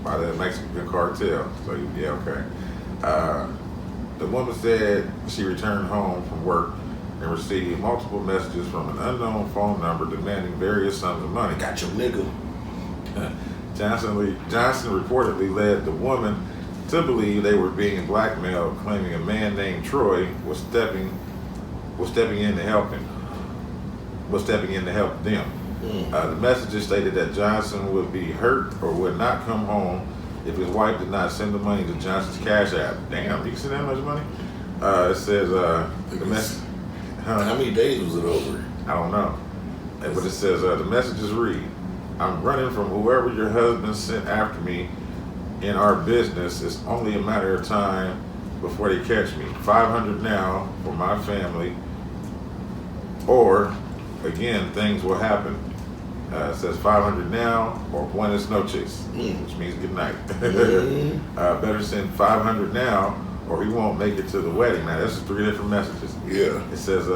by the Mexican cartel. So, yeah, okay. The woman said she returned home from work and received multiple messages from an unknown phone number demanding various sums of money. Got your nigga. Johnson reportedly led the woman to believe they were being blackmailed, claiming a man named Troy was stepping in to help them. The messages stated that Johnson would be hurt or would not come home if his wife did not send the money to Johnson's Cash App. Damn, you send that much money? It says the message. How many days was it over? I don't know. But it says the messages read, "I'm running from whoever your husband sent after me in our business. It's only a matter of time before they catch me. 500 now for my family, or again, things will happen." It says 500 now or buenas noches, which means good night. Better send 500 now or he won't make it to the wedding. Now, this is 3 different messages. Yeah. It says,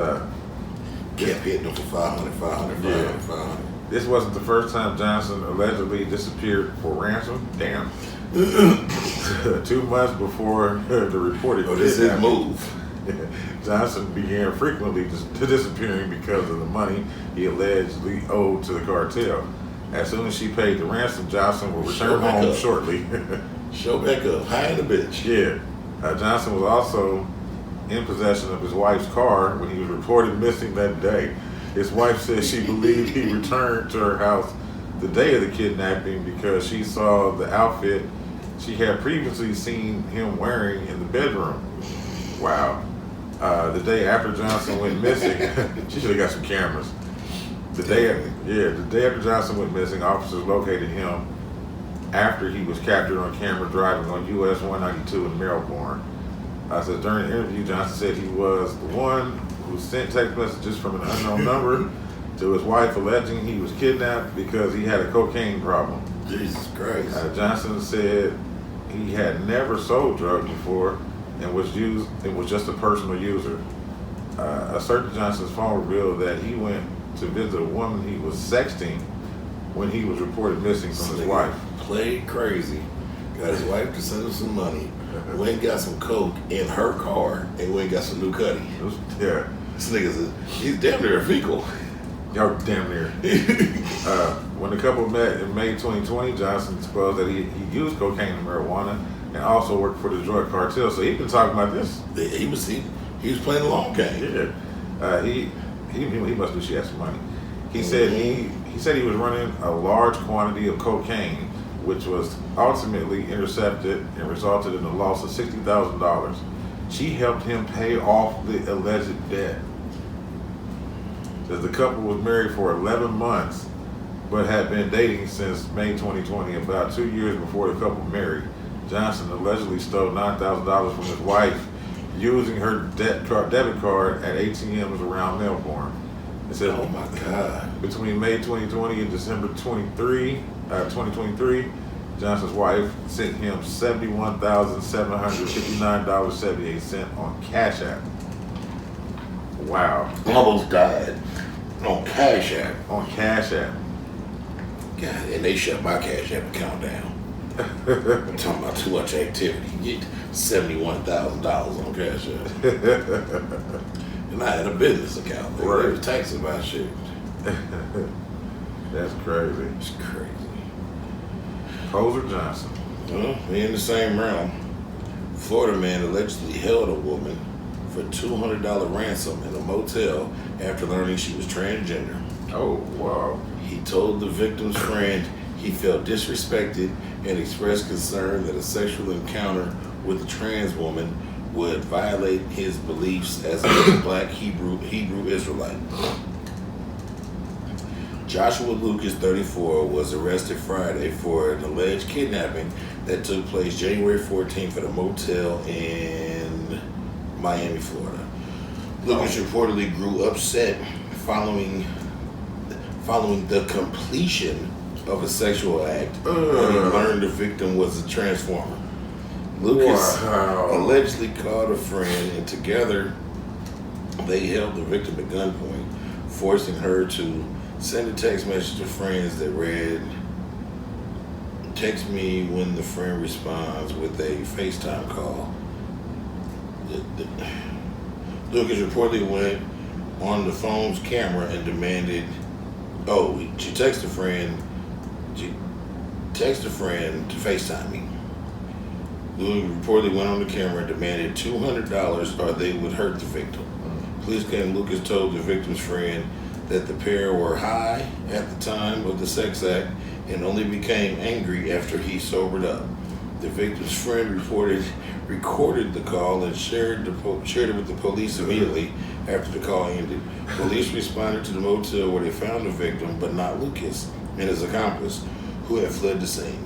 kept hitting them for 500, 500. This wasn't the first time Johnson allegedly disappeared for ransom. Damn. 2 months before the reported this is move. Johnson began frequently disappearing because of the money he allegedly owed to the cartel. As soon as she paid the ransom, Johnson will return home shortly. Show back up, high in the bitch. Yeah. Johnson was also in possession of his wife's car when he was reported missing that day. His wife said she believed he returned to her house the day of the kidnapping because she saw the outfit she had previously seen him wearing in the bedroom. Wow. The day after Johnson went missing, she should have got some cameras. The day after Johnson went missing, officers located him after he was captured on camera driving on US 192 in Melbourne. So during the interview, Johnson said he was the one who sent text messages from an unknown number to his wife alleging he was kidnapped because he had a cocaine problem. Jesus Christ. Johnson said he had never sold drugs before and was just a personal user. A search of Johnson's phone revealed that he went to visit a woman he was sexting when he was reported missing from his wife. Played crazy. Got his wife to send him some money. Went and got some coke in her car and went and got some new cutty. Yeah. This nigga's he's damn near a fecal. Y'all damn near. When the couple met in May 2020, Johnson disclosed that he used cocaine and marijuana and also worked for the drug cartel. So he's been talking about this. He was playing the long game. Yeah. He must do she had some money. He said he was running a large quantity of cocaine, which was ultimately intercepted and resulted in the loss of $60,000. She helped him pay off the alleged debt. Says the couple was married for 11 months, but had been dating since May 2020. About 2 years before the couple married, Johnson allegedly stole $9,000 from his wife using her debit card at ATMs around Melbourne. It says, oh my God. Between May 2020 and December 2023, Johnson's wife sent him $71,759.78 on Cash App. Wow. Almost died. On Cash App. On Cash App. God, and they shut my Cash App account down. I'm talking about too much activity. Get $71,000 on Cash App. And I had a business account. They were taxing my shit. That's crazy. It's crazy. Poser Johnson. Well, we in the same realm. Florida man allegedly held a woman for $200 ransom in a motel after learning she was transgender. Oh, wow. He told the victim's friend he felt disrespected and expressed concern that a sexual encounter with a trans woman would violate his beliefs as a black Hebrew Israelite. Joshua Lucas, 34, was arrested Friday for an alleged kidnapping that took place January 14th at a motel in Miami, Florida. Lucas reportedly grew upset following the completion of a sexual act when he learned the victim was a transformer. Lucas allegedly called a friend, and together they held the victim at gunpoint, forcing her to send a text message to friends that read, "Text me when the friend responds with a FaceTime call." Lucas reportedly went on the phone's camera and demanded, she texted a friend to FaceTime me. Lucas reportedly went on the camera and demanded $200 or they would hurt the victim. Police claim Lucas told the victim's friend that the pair were high at the time of the sex act and only became angry after he sobered up. The victim's friend recorded the call and shared it with the police immediately after the call ended. Police responded to the motel where they found the victim, but not Lucas and his accomplice, who had fled the scene.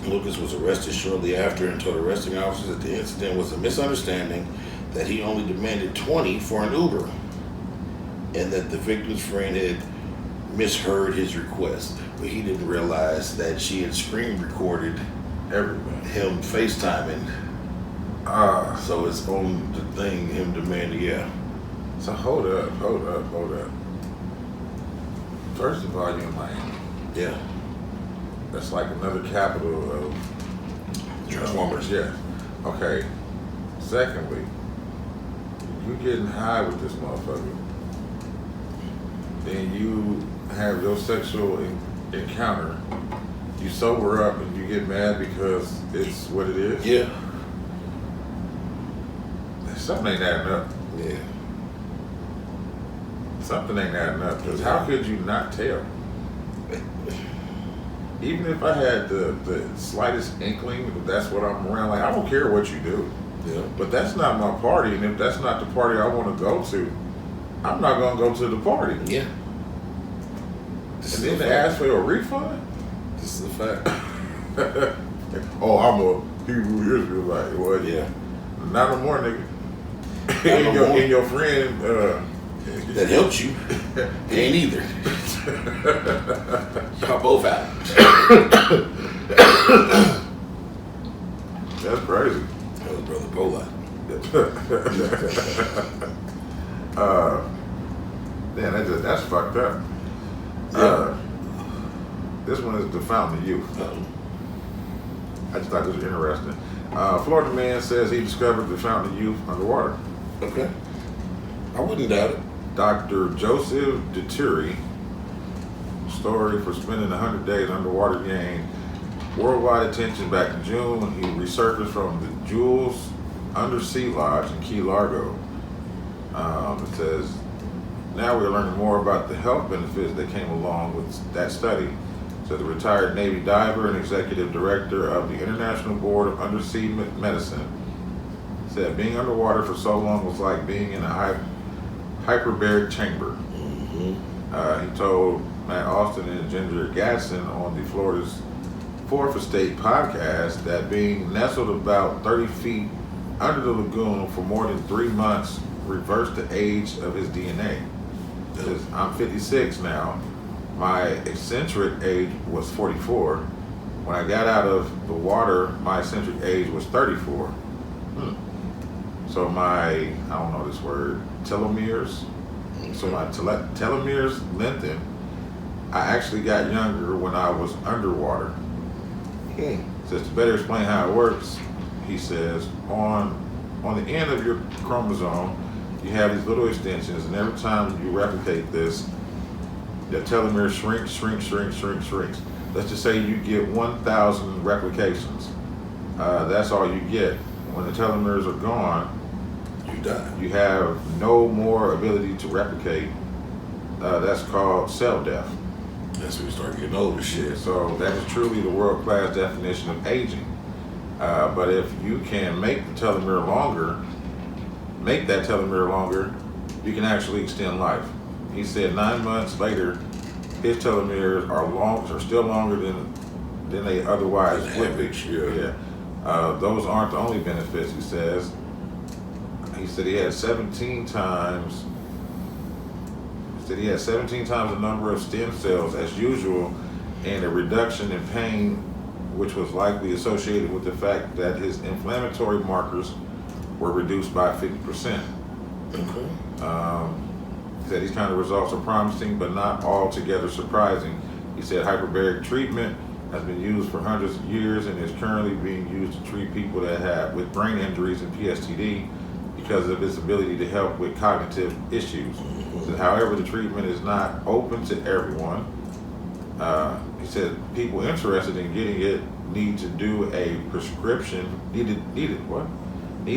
Lucas was arrested shortly after and told arresting officers that the incident was a misunderstanding, that he only demanded $20 for an Uber, and that the victim's friend had misheard his request, but he didn't realize that she had screen recorded him FaceTiming. So it's on the thing, him demanding, So hold up. First of all, you're in Miami. Yeah. That's like another capital of Transformers. Yeah. Okay. Secondly, you getting high with this motherfucker, then you have your sexual encounter, you sober up and you get mad because it's what it is? Yeah. Something ain't adding up. Yeah. Something ain't adding up, because how could you not tell? Even if I had the slightest inkling that that's what I'm around, like, I don't care what you do. Yeah. But that's not my party, and if that's not the party I want to go to, I'm not gonna go to the party. Yeah. And then they ask for a refund? This is a fact. Oh, I'm a Hebrew Israelite. Well, Yeah. not no more, nigga. And your friend that helped you ain't either. Y'all both out. That's crazy. That was Brother Bola. Man, that's fucked up. Yeah. This one is the Fountain of Youth. Uh-oh. I just thought this was interesting. Florida man says he discovered the Fountain of Youth underwater. Okay. I wouldn't doubt it. Dr. Joseph Deturi, story for spending 100 days underwater, gained worldwide attention back in June when he resurfaced from the Jules Undersea Lodge in Key Largo. It says, now we're learning more about the health benefits that came along with that study. So the retired Navy diver and executive director of the International Board of Undersea Medicine said being underwater for so long was like being in a hyperbaric chamber. Mm-hmm. He told Matt Austin and Ginger Gatson on the Florida's Fourth Estate podcast that being nestled about 30 feet under the lagoon for more than 3 months reversed the age of his DNA. He says, I'm 56 now. My eccentric age was 44. When I got out of the water, my eccentric age was 34. So my, I don't know this word, telomeres. So my telomeres lengthened. I actually got younger when I was underwater. Says to better explain how it works, he says, on the end of your chromosome, you have these little extensions, and every time you replicate this, the telomere shrinks. Let's just say you get 1,000 replications. That's all you get. When the telomeres are gone, You die. you have no more ability to replicate. That's called cell death. That's when you start getting older shit. So that is truly the world-class definition of aging. But if you can make that telomere longer, you can actually extend life. He said 9 months later, his telomeres are still longer than they otherwise would be. Yeah. Those aren't the only benefits, he says. He said he had 17 times the number of stem cells as usual, and a reduction in pain, which was likely associated with the fact that his inflammatory markers were reduced by 50%. Okay. He said these kind of results are promising, but not altogether surprising. He said hyperbaric treatment has been used for hundreds of years and is currently being used to treat people with brain injuries and PTSD because of its ability to help with cognitive issues. So, however, the treatment is not open to everyone. He said people interested in getting it need to do a prescription. Need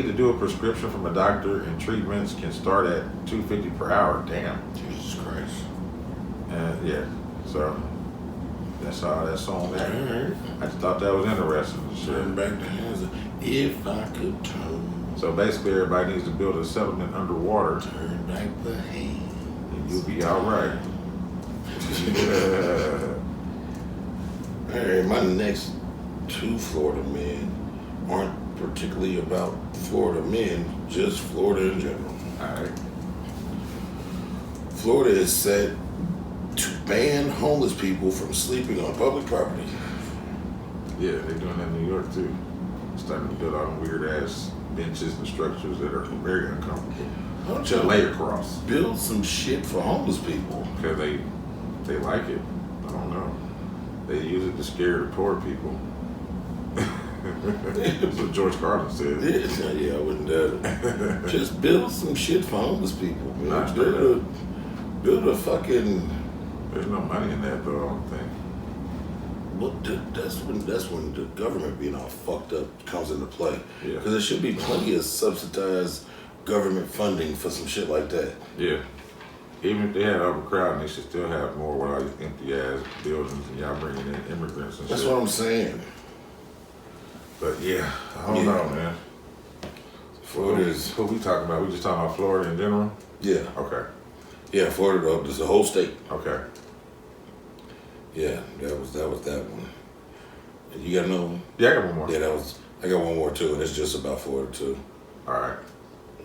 to do a prescription from a doctor, and treatments can start at $250 per hour. Damn. Jesus Christ. Yeah. So that's all that's on that. All right. I just thought that was interesting. Turn back the hands. If I could turn. So basically, everybody needs to build a settlement underwater, Turn back the hands. and you'll be all right. All right, my next two Florida men aren't particularly about Florida men, just Florida in general. All right. Florida is set to ban homeless people from sleeping on public property. Yeah, they're doing that in New York too. Starting to build all them weird ass benches and structures that are very uncomfortable Why don't to you lay across build some shit for homeless people? because they like it. I don't know. They use it to scare the poor people. That's what George Carlin said. Yeah, I wouldn't doubt it. Just build some shit for homeless people, man. Nah, straight Build a fucking. There's no money in that though, I don't think. Well, that's when the government being all fucked up comes into play. Yeah. Because there should be plenty of subsidized government funding for some shit like that. Yeah. Even if they had overcrowding, they should still have more with all these empty ass buildings and y'all bringing in immigrants and That's shit. what I'm saying. But yeah, I don't know, man. Florida is. Who we talking about? We just talking about Florida in general? Yeah. Okay. Yeah, Florida is the whole state. Okay. Yeah, that was that one. And you got another one? Yeah, I got one more. Yeah, I got one more too, and it's just about Florida too. All right.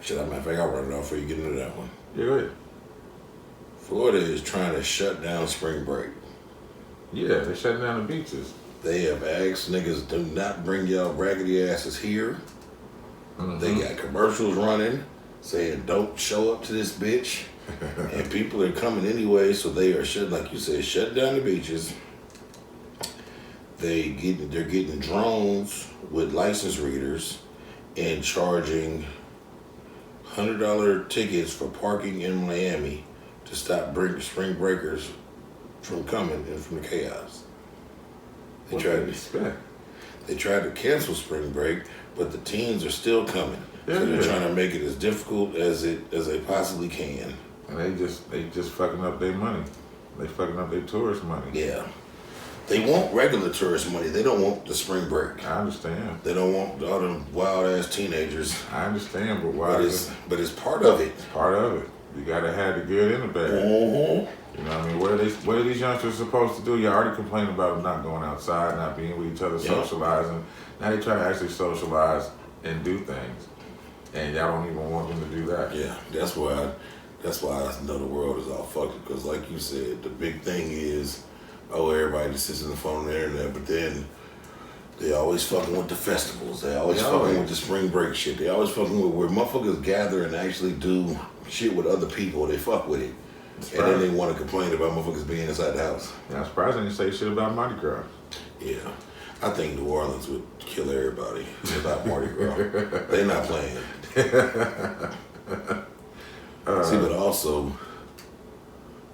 Shit, matter of fact, I'll run it off before you get into that one. Yeah, go ahead. Florida is trying to shut down spring break. Yeah, they're shutting down the beaches. They have asked niggas, do not bring y'all raggedy asses here. Mm-hmm. They got commercials running saying, don't show up to this bitch. And people are coming anyway, so they are like you said, shutting down the beaches. They're getting drones with license readers and charging $100 tickets for parking in Miami to stop spring breakers from coming and from the chaos. They tried to cancel spring break, but the teens are still coming. Yeah, so they're trying to make it as difficult as they possibly can. And they just fucking up their money. They fucking up their tourist money. Yeah. They want regular tourist money. They don't want the spring break. I understand. They don't want all them wild ass teenagers. I understand, but why? But it's part of it. It's part of it. You gotta have the good and the bad. Mm-hmm. You know what I mean? What are these youngsters supposed to do? You already complained about them not going outside, not being with each other, socializing. Now they try to actually socialize and do things. And y'all don't even want them to do that. Yeah, that's why I know the world is all fucked. Because like you said, the big thing is, everybody just sits on the phone and the internet, but then they always fucking with the festivals. They always fucking with the spring break shit. They always fucking with where motherfuckers gather and actually do shit with other people. They fuck with it. And then they want to complain about motherfuckers being inside the house. Yeah, I'm surprised they didn't say shit about Mardi Gras. Yeah. I think New Orleans would kill everybody without Mardi Gras. They not playing. See, but also,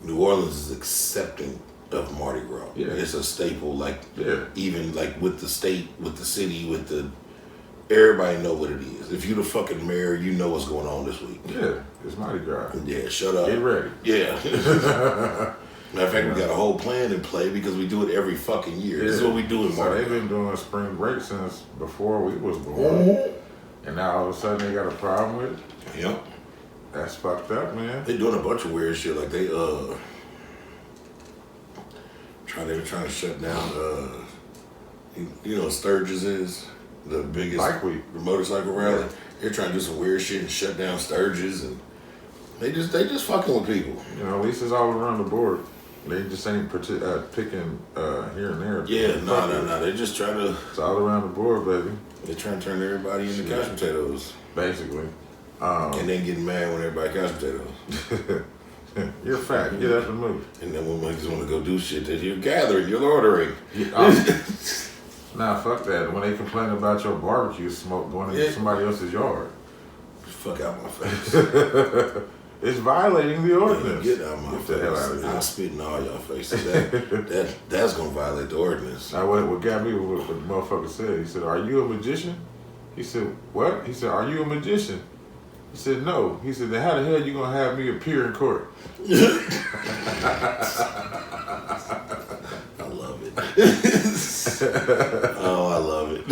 New Orleans is accepting of Mardi Gras. Yeah. It's a staple, even with the state, with the city, everybody know what it is. If you the fucking mayor, you know what's going on this week. Yeah, it's Mardi Gras. Yeah, shut up. Get ready. Yeah. Matter of fact, we got a whole plan in play because we do it every fucking year. Yeah. This is what we do in Mardi Gras. They've been doing spring break since before we was born. Mm-hmm. And now all of a sudden they got a problem with it? Yep. That's fucked up, man. They doing a bunch of weird shit. Like they were trying to shut down you know what Sturgis is? The biggest the motorcycle rally. Yeah. They're trying to do some weird shit and shut down Sturgis, and they just fucking with people. You know, at least it's all around the board. They just ain't picking here and there. Yeah, no. They just try to. It's all around the board, baby. They trying to turn everybody into couch potatoes. Basically. And then getting mad when everybody couch potatoes. You're fat. Get up and move. And then when just want to go do shit that you're gathering, you're ordering. Nah, fuck that. When they complain about your barbecue smoke going into somebody else's yard. Fuck out my face. It's violating the ordinance. Get out my face. The hell out of here. I'll spit in all y'all faces. That's going to violate the ordinance. Now, what got me was what the motherfucker said. He said, "Are you a magician?" He said, "What?" He said, "Are you a magician?" He said, "No." He said, "Then how the hell you going to have me appear in court?" I love it. Oh, I love it.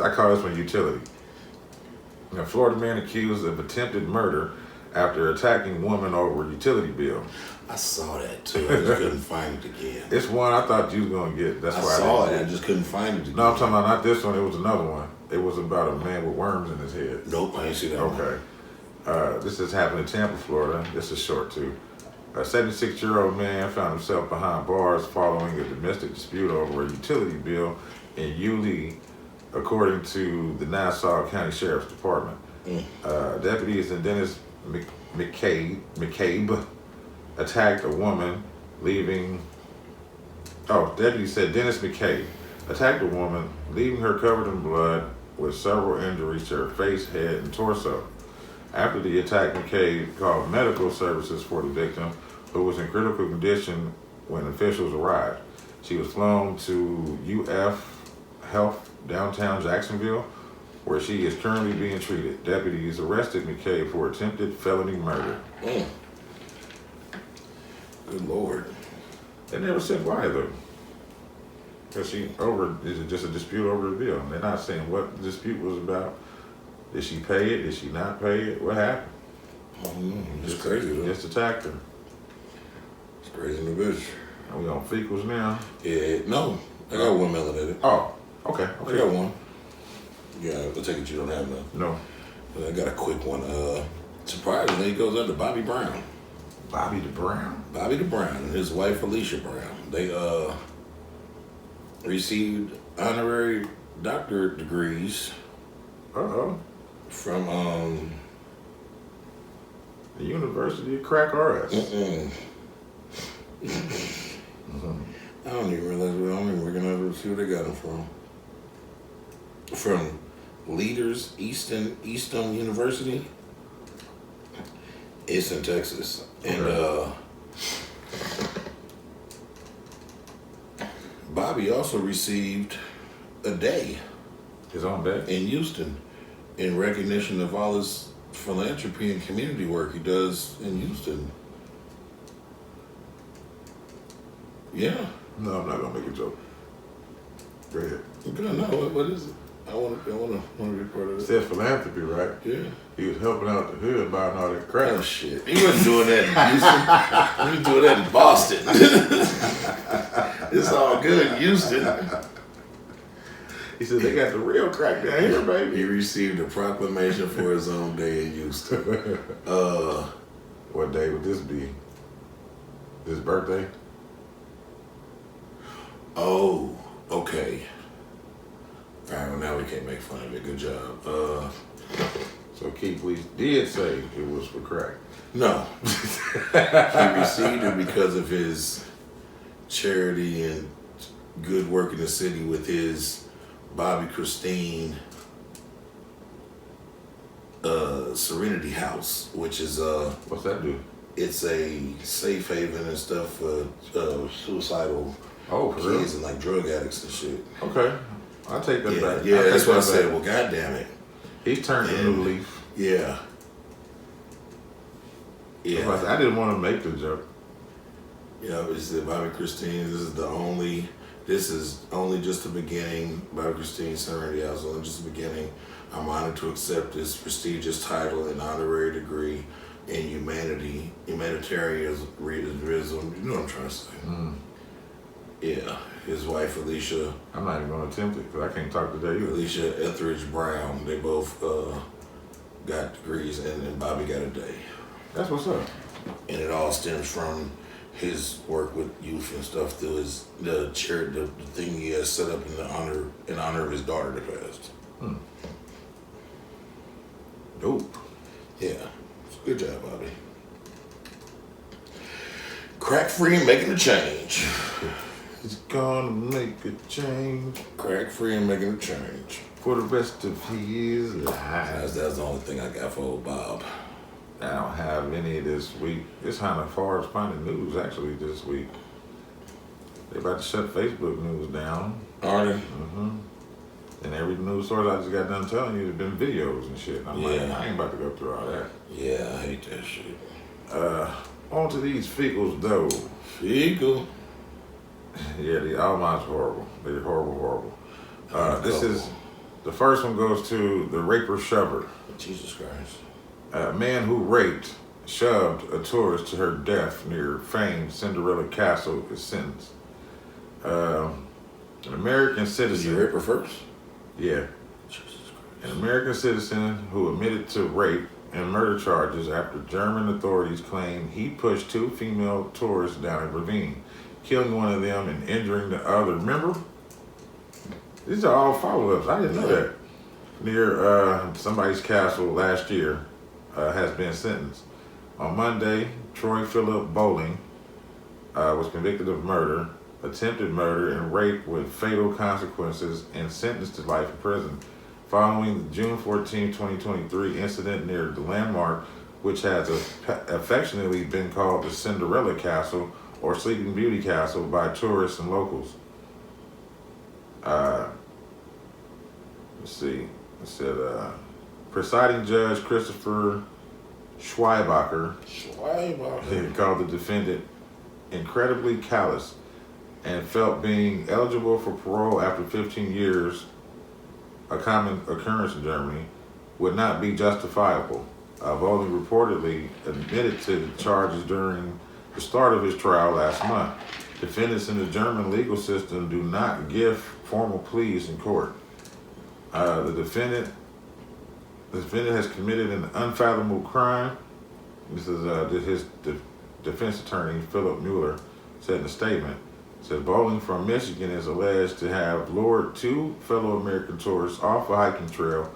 I call this one utility. A Florida man accused of attempted murder after attacking woman over a utility bill. I saw that too. I just couldn't find it again. It's one I thought you was gonna get. That's why I saw it. I just couldn't find it again. No, I'm talking about not this one. It was another one. It was about a man with worms in his head. Nope, I ain't see that. Okay. This has happened in Tampa, Florida. This is short too. A 76-year-old man found himself behind bars following a domestic dispute over a utility bill in Yulee, according to the Nassau County Sheriff's Department. Deputies and Dennis McCabe attacked a woman deputies said Dennis McCabe attacked a woman, leaving her covered in blood with several injuries to her face, head, and torso. After the attack, McCabe called medical services for the victim, who was in critical condition when officials arrived. She was flown to UF Health downtown Jacksonville, where she is currently being treated. Deputies arrested McCabe for attempted felony murder. Good Lord. They never said why, though. Because is it just a dispute over the bill? They're not saying what the dispute was about Did she pay it? Did she not pay it? What happened? It's crazy, though. Just attacked her. It's crazy in the bitch. Are we on fecals now? Yeah, no. I got one melanated. Oh, okay. I got one. Yeah, I'll take it you don't have none. No. But I got a quick one. Surprisingly, it goes up to Bobby Brown. Bobby the Brown? Bobby the Brown and his wife Alicia Brown. They received honorary doctorate degrees from the University of Crack RS. I don't even recognize see where they got them from. From Leaders Easton University. It's in Texas. And Bobby also received a day. His own day? In Houston, in recognition of all his philanthropy and community work he does in Houston. Yeah. No, I'm not gonna make a joke. Go ahead. No, what is it? I want to be part of it. It says philanthropy, right? Yeah. He was helping out the hood buying all that crap. Oh shit! He wasn't doing that in Houston. He was doing that in Boston. It's all good in Houston. He said they got the real crack down here, baby. He received a proclamation for his own day in Houston. What day would this be? His birthday? Oh, okay. All right, well now we can't make fun of it. Good job. So Keith Lee did say it was for crack. No. He received it because of his charity and good work in the city with his Bobby Christine Serenity House, which is what's that do? It's a safe haven and stuff for suicidal kids and like drug addicts and shit. Okay. I'll take that back. Yeah, that's what I said. Well, goddamn it. He's turned a new leaf. Yeah. Yeah. I didn't want to make the joke. Yeah, it said Bobby Christine, this is only just the beginning. Bobby Christine Serenity House, only just the beginning. I'm honored to accept this prestigious title and honorary degree in humanitarianism. You know what I'm trying to say. Yeah, his wife Alicia. I'm not even going to attempt it because I can't talk today either. Alicia Etheridge Brown. They both got degrees, and Bobby got a day. That's what's up. And it all stems from his work with youth and stuff through the thing he has set up in honor of his daughter that passed. Dope. Yeah, good job, Bobby. Crack free and making a change. He's gonna make a change. Crack free and making a change. For the rest of his life. That's the only thing I got for old Bob. I don't have any this week. It's kind of far as finding news actually this week. They're about to shut Facebook news down. Are they? And every news source I just got done telling you, there's been videos and shit. And I'm like, I ain't about to go through all that. Yeah, I hate that shit. On to these fecals though. Fecal? Yeah, the Almighty's horrible. They're horrible. This is, the first one goes to the raper shover. Jesus Christ. A man who shoved a tourist to her death near famed Cinderella Castle is sentenced. An American citizen. Did you rape her first? Yeah. Jesus Christ. An American citizen who admitted to rape and murder charges after German authorities claim he pushed two female tourists down a ravine, killing one of them and injuring the other. Remember? These are all follow-ups. I didn't know that. Near somebody's castle last year has been sentenced. On Monday, Troy Phillip Bowling was convicted of murder, attempted murder, and rape with fatal consequences and sentenced to life in prison. Following the June 14, 2023 incident near the landmark, which has affectionately been called the Cinderella Castle or Sleeping Beauty Castle by tourists and locals. Let's see. It said, presiding judge Christopher Schweibacher called the defendant incredibly callous and felt being eligible for parole after 15 years, a common occurrence in Germany, would not be justifiable. Bowling reportedly admitted to the charges during the start of his trial last month. Defendants in the German legal system do not give formal pleas in court. The defendant has committed an unfathomable crime. This is his defense attorney, Philip Mueller, said in a statement. Said Bowling from Michigan is alleged to have lured two fellow American tourists off a hiking trail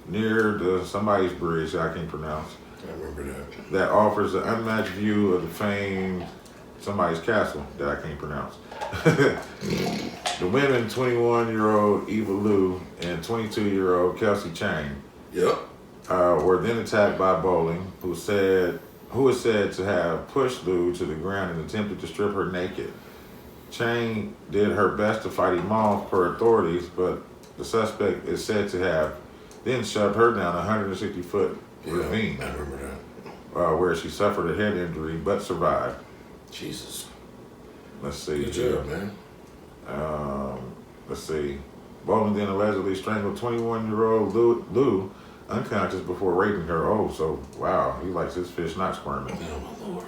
near somebody's bridge I can't pronounce. I remember that. That offers an unmatched view of the famed somebody's castle that I can't pronounce. The women, 21-year-old Eva Liu and 22-year-old Kelsey Chang, Yep. were then attacked by Bowling, who is said to have pushed Liu to the ground and attempted to strip her naked. Chang did her best to fight him off per authorities, but the suspect is said to have then shoved her down a 160-foot ravine, I remember that. where she suffered a head injury but survived. Jesus. Let's see. Good job, man. Let's see. Bowling then allegedly strangled 21-year-old Liu unconscious before raping her. Oh, so wow, he likes his fish not squirming. Oh my Lord.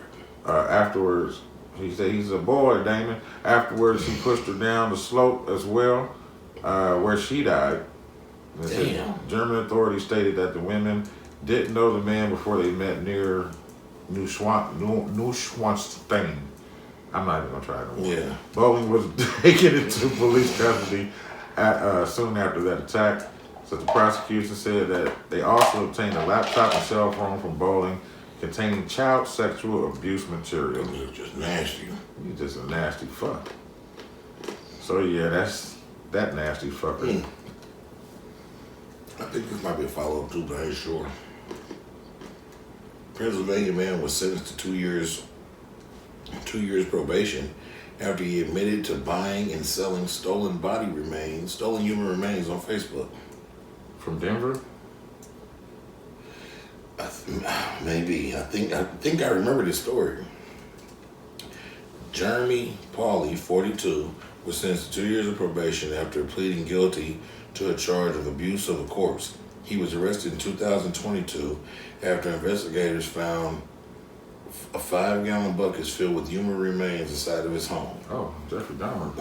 Afterwards, he said he's a boy, Damon. Afterwards, he pushed her down the slope as well, where she died. Damn. German authorities stated that the women didn't know the man before they met near Neuschwanstein. I'm not even gonna try it anymore. Yeah. Bowling was taken into police custody soon after that attack. So the prosecution said that they also obtained a laptop and cell phone from Bowling containing child sexual abuse material. You're just nasty. You just a nasty fuck. So yeah, that's that nasty fucker. I think this might be a follow-up too, but I ain't sure. Pennsylvania man was sentenced to 2 years probation after he admitted to buying and selling stolen human remains on Facebook. From Denver? Maybe. I think I remember this story. Jeremy Pauley, 42, was sentenced to 2 years of probation after pleading guilty to a charge of abuse of a corpse. He was arrested in 2022 after investigators found a 5-gallon bucket filled with human remains inside of his home. Oh, Jeffrey Dahmer.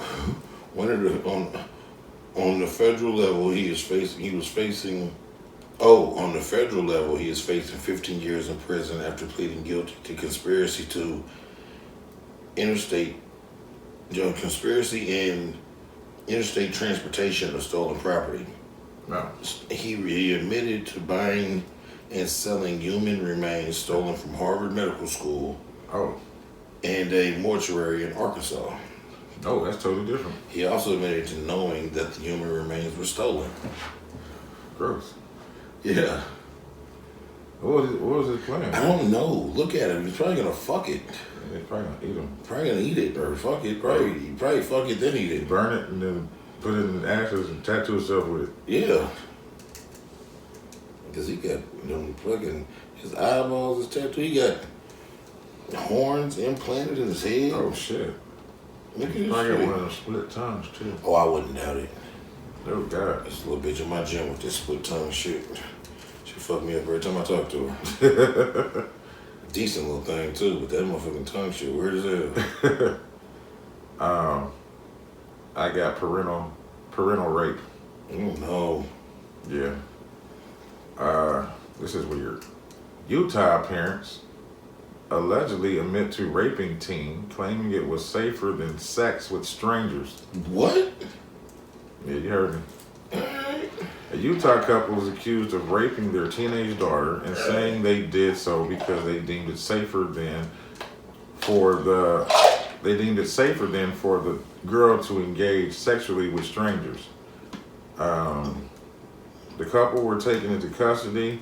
On the federal level, he is facing 15 years in prison after pleading guilty to conspiracy in interstate transportation of stolen property. No. He admitted to buying and selling human remains stolen from Harvard Medical School. Oh. And a mortuary in Arkansas. Oh, that's totally different. He also admitted to knowing that the human remains were stolen. Gross. Yeah. What was his plan? I don't know. Look at him. He's probably gonna fuck it. They're probably gonna eat him. Probably gonna eat it or fuck it. Probably fuck it then eat it. Burn it and then put it in the ashes and tattoo himself with it. Yeah. Because he got fucking his eyeballs, his tattoo. He got horns implanted in his head. Oh shit. Look at this I got shit. one of those split tongues too. Oh, I wouldn't doubt it. Oh god. This little bitch in my gym with this split tongue shit. She fucked me up every time I talk to her. Decent little thing too, but that motherfucking tongue shit weird as hell. I got parental rape. Oh no. Yeah. This is weird. Utah parents allegedly admit to raping teen, claiming it was safer than sex with strangers. What? Yeah, you heard me. A Utah couple was accused of raping their teenage daughter and saying they did so because they deemed it safer than for the girl to engage sexually with strangers. The couple were taken into custody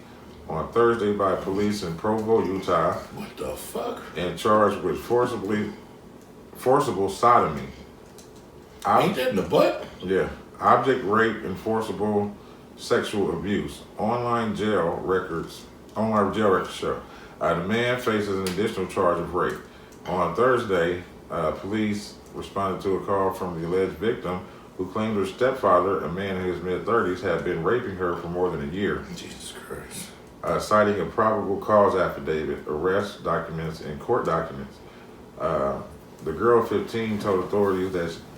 on Thursday by police in Provo, Utah. What the fuck? And charged with forcible sodomy. Ain't that in the butt? Yeah. Object rape and forcible sexual abuse. Online jail records show. The man faces an additional charge of rape. On Thursday, police responded to a call from the alleged victim who claimed her stepfather, a man in his mid-30s, had been raping her for more than a year. Jesus Christ. Citing a probable cause affidavit, arrest documents, and court documents. The girl, 15, told authorities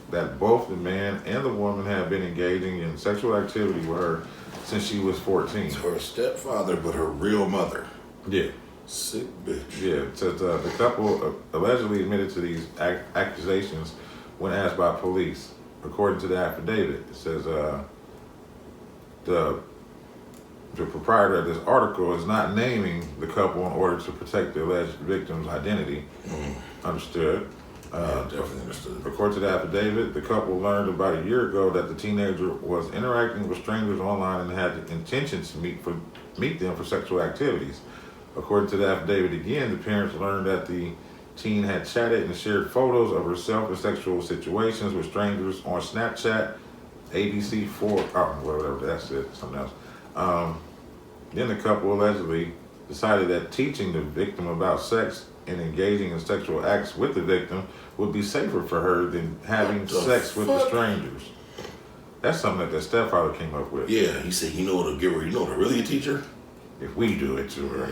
that both the man and the woman had been engaging in sexual activity with her since she was 14. It's her stepfather, but her real mother. Yeah. Sick bitch. Yeah, the couple allegedly admitted to these accusations when asked by police. According to the affidavit, it says the proprietor of this article is not naming the couple in order to protect the alleged victim's identity. Understood. Definitely understood. According to the affidavit, the couple learned about a year ago that the teenager was interacting with strangers online and had the intention to meet them for sexual activities. According to the affidavit again, the parents learned that the teen had chatted and shared photos of herself in sexual situations with strangers on Snapchat, ABC4, whatever, that's it, something else. Then the couple allegedly decided that teaching the victim about sex and engaging in sexual acts with the victim would be safer for her than having sex with the strangers. That's something that the stepfather came up with. Yeah, he said, you know what'll give her, you know what'll really teach her? If we do it to her.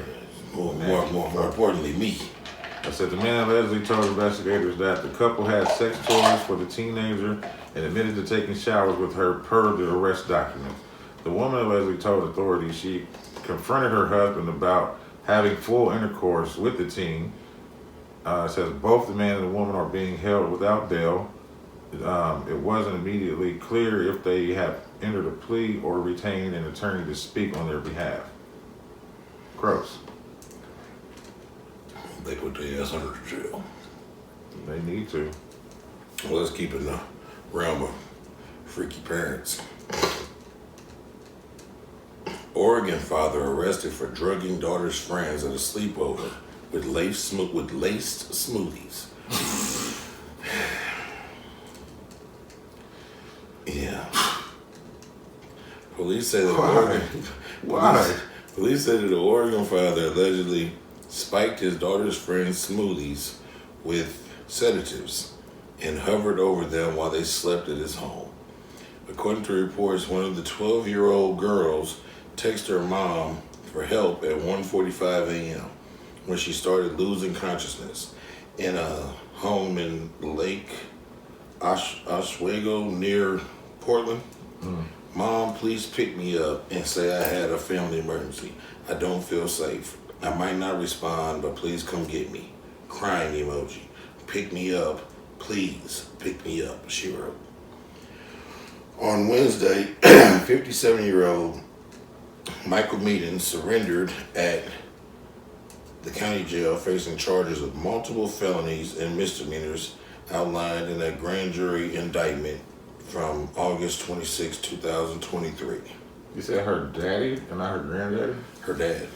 More importantly, me. I said the man allegedly told investigators that the couple had sex toys for the teenager and admitted to taking showers with her per the arrest documents. The woman allegedly told authorities she confronted her husband about having full intercourse with the teen. It says both the man and the woman are being held without bail. It wasn't immediately clear if they have entered a plea or retained an attorney to speak on their behalf. Gross. They put their ass under jail. They need to. Well, let's keep it in the realm of freaky parents. Oregon father arrested for drugging daughter's friends at a sleepover with laced smoothies. Yeah. Police say that Police say that the Oregon father allegedly spiked his daughter's friends' smoothies with sedatives and hovered over them while they slept at his home. According to reports, one of the 12-year-old girls texted her mom for help at 1:45 a.m. when she started losing consciousness in a home in Lake Oswego near Portland. Mom, please pick me up and say I had a family emergency. I don't feel safe. I might not respond, but please come get me. Crying emoji. Pick me up. Please pick me up, she wrote. On Wednesday, 57-year-old Michael Meaden surrendered at the county jail facing charges of multiple felonies and misdemeanors outlined in a grand jury indictment from August 26, 2023. You said her daddy and not her granddaddy? Her dad.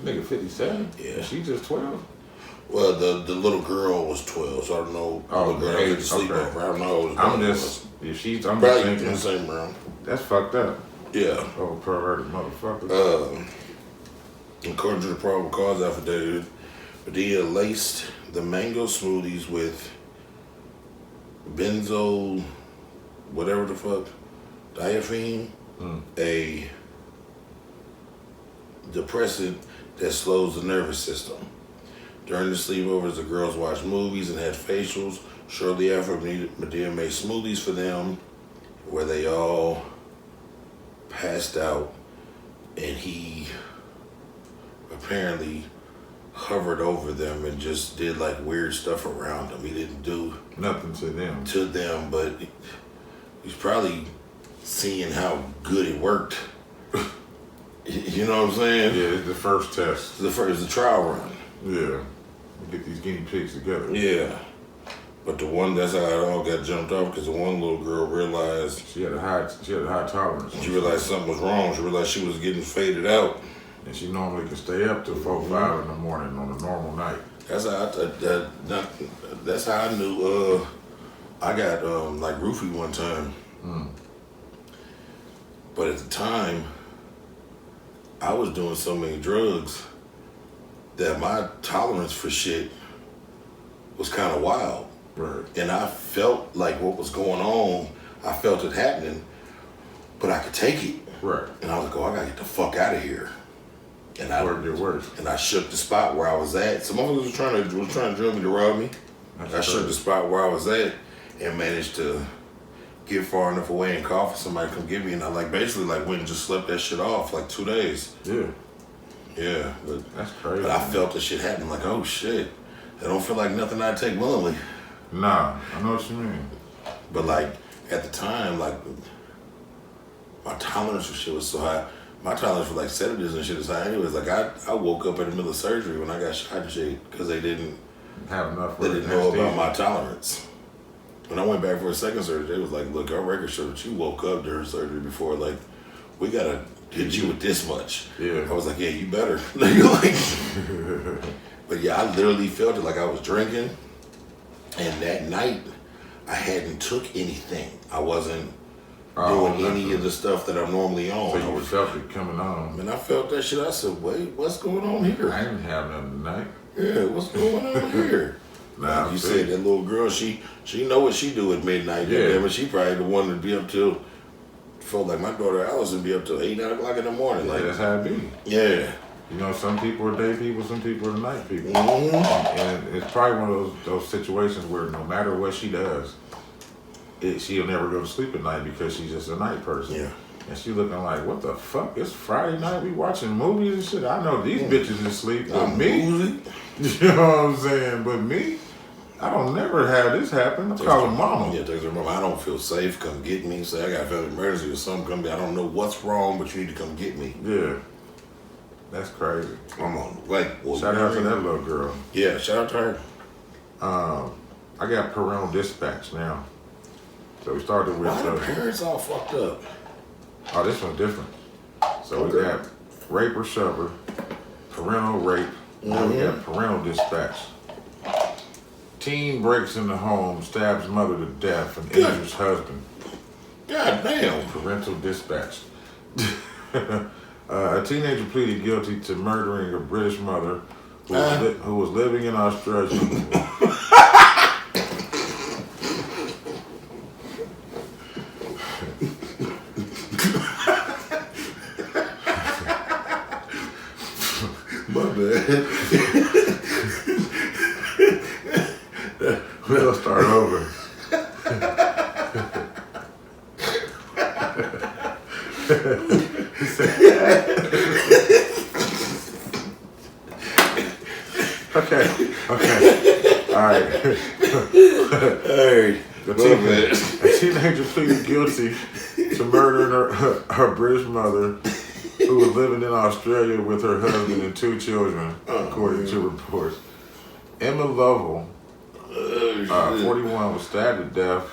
Nigga 57? Yeah. And she just 12? Well, the little girl was 12, so I don't know. Oh, the girl age, had to sleep okay. over. I don't know. I'm just probably thinking, in the same room. that's fucked up. Yeah. Oh, perverted motherfucker. According to the probable cause affidavit, Padilla laced the mango smoothies with benzo, whatever the fuck, diaphene, a depressant that slows the nervous system. During the sleepovers, the girls watched movies and had facials. Shortly after, Medea made smoothies for them, where they all passed out, and he apparently hovered over them and just did like weird stuff around them. He didn't do Nothing to them. but he's probably seeing how good it worked. You know what I'm saying? Yeah, it's the first test. The trial run. Yeah. Get these guinea pigs together. Yeah. But that's how it all got jumped off, because the one little girl realized She had a high tolerance. she realized something was wrong. She realized she was getting faded out. And she normally can stay up till 4, 5 in the morning on a normal night. That's how that's how I knew I got like roofie one time. But at the time, I was doing so many drugs that my tolerance for shit was kind of wild. Right. And I felt like what was going on I felt it happening, but I could take it. Right. And I was like, oh, I gotta get the fuck out of here. And I Word get worse. And I shook the spot where I was at. Some motherfuckers was trying to drill me to rob me. I shook the spot where I was at and managed to get far enough away and call for somebody to come get me. And I basically went and just slept that shit off 2 days. Yeah. Yeah. That's crazy. But I felt the shit happen. Like, oh shit. I don't feel like nothing I'd take willingly. Nah, I know what you mean. But at the time, my tolerance for shit was so high. My tolerance for sedatives and shit is high anyways. I woke up in the middle of surgery when I got shot and shit because they didn't have enough. They didn't know about my tolerance. When I went back for a second surgery, they was like, look, our record showed that you woke up during surgery before. We gotta hit you with this much. Yeah. I was like, yeah, you better. But yeah, I literally felt it like I was drinking. And that night, I hadn't took anything. I wasn't doing any of the stuff that I'm normally on. So you felt it coming on. And I felt that shit. I said, wait, what's going on here? I didn't have nothing tonight. Yeah, what's going on here? Nah, you said that little girl, she know what she do at midnight. Yeah. But she probably the one to be up till, felt like my daughter Allison be up till 8, 9 o'clock in the morning. Yeah, that's how it be. Yeah. You know, some people are day people, some people are night people. Mm-hmm. And it's probably one of those situations where no matter what she does, she'll never go to sleep at night because she's just a night person. Yeah. And she looking like, what the fuck? It's Friday night, we watching movies and shit. I know these bitches is asleep, but me, you know what I'm saying? But me, I don't never have this happen. I call her mama. Yeah, text her mama. I don't feel safe. Come get me. Say I got a family emergency or something. Come get. I don't know what's wrong, but you need to come get me. Yeah. That's crazy. I'm on the way. Shout out to that little girl. Yeah, shout out to her. I got parental dispatch now. So we started with... Why the parents all fucked up? Oh, this one's different. So we got rape or shover, parental rape, now we got parental dispatch. Teen breaks in the home, stabs mother to death, and injures husband. God damn. Parental dispatch. A teenager pleaded guilty to murdering a British mother who was living in Australia. My bad. We'll start over. Okay. All right. Hey, A teenager pleaded guilty to murdering her British mother who was living in Australia with her husband and 2 children, according to reports. Emma Lovell, 41, was stabbed to death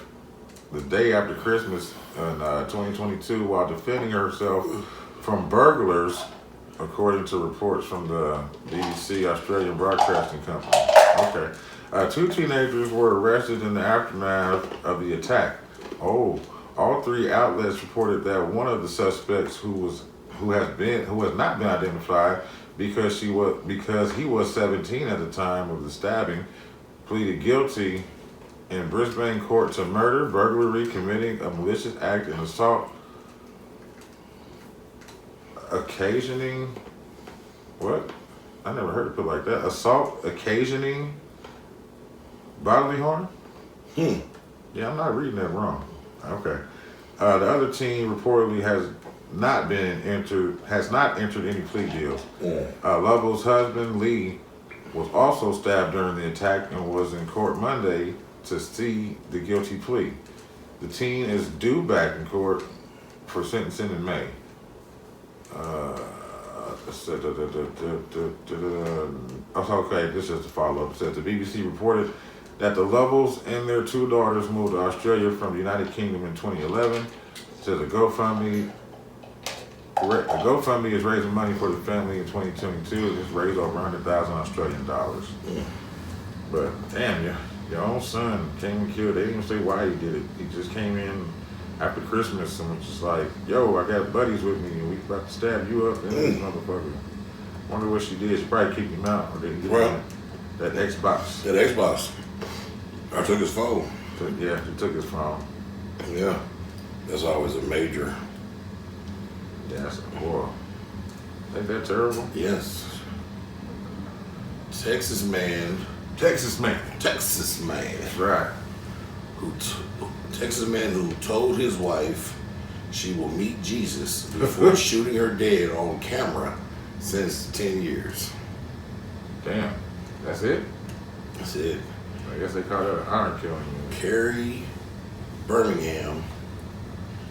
the day after Christmas in 2022 while defending herself from burglars, according to reports from the BBC Australian Broadcasting Company. Okay. 2 teenagers were arrested in the aftermath of the attack. All 3 outlets reported that one of the suspects who has not been identified because he was 17 at the time of the stabbing, pleaded guilty in Brisbane court to murder, burglary, committing a malicious act, and assault, occasioning, what? I never heard it put like that. Assault occasioning bodily harm? Yeah, I'm not reading that wrong. Okay. The other teen reportedly has not entered any plea deals. Lovell's husband, Lee, was also stabbed during the attack and was in court Monday to see the guilty plea. The teen is due back in court for sentencing in May. Okay, this is the follow-up. It says the BBC reported that the Lovells and their 2 daughters moved to Australia from the United Kingdom in 2011. It says a GoFundMe is raising money for the family in 2022. It's raised over 100,000 Australian dollars. But damn, your own son came and killed. They didn't even say why he did it. He just came in after Christmas and was just like, yo, I got buddies with me and we about to stab you up and this motherfucker. Wonder what she did. She probably kicked him out or didn't get that Xbox. That Xbox. I took his phone. Yeah, she took his phone. Yeah. That's always a major. Yeah, that's horrible. Ain't that terrible? Yes. Texas man. Texas man. Texas man. That's right. Texas man who told his wife she will meet Jesus before shooting her dead on camera since 10 years. Damn. That's it? That's it. I guess they call that an honor killing. Carrie Birmingham,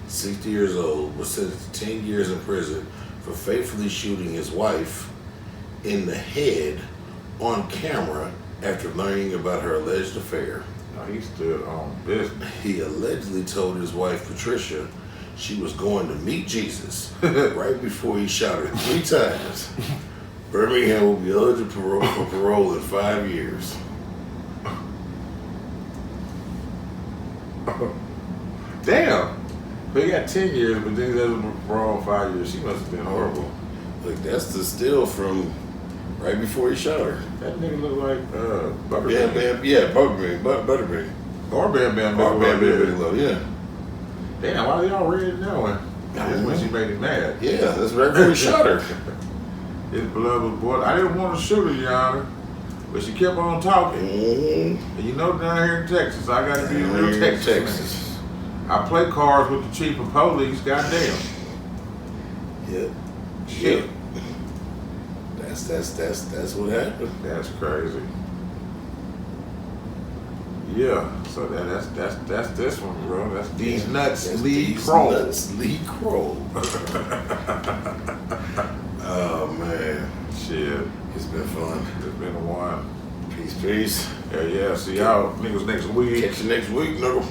60 years old, was sentenced to 10 years in prison for faithfully shooting his wife in the head on camera after learning about her alleged affair. No, he stood on business. He allegedly told his wife, Patricia, she was going to meet Jesus right before he shot her 3 times. Birmingham will be eligible for parole in 5 years. Damn. But he got 10 years, but then he's eligible for parole 5 years. She must have been horrible. Like, that's the still from right before he shot her. That nigga look like Butterbean. Butterbean. Or Bam Bam Bigelow, yeah. Damn, why they all read that one? That's when she made him mad. Yeah, that's right before he shot her. His blood was boiling. I didn't want to shoot her, Your Honor, but she kept on talking. Mm-hmm. And you know, down here in Texas, I got to be a real Texas. I play cards with the chief of police. Goddamn. Yep. Shit. Yep. That's what happened. That's crazy. Yeah. So that's this one, bro. That's Deez-Nuts Lee Kroll. Deez-Nuts Lee Kroll. Oh man. Shit. It's been fun. It's been a while. Peace. Yeah. See y'all niggas next week. Catch you next week, nigga.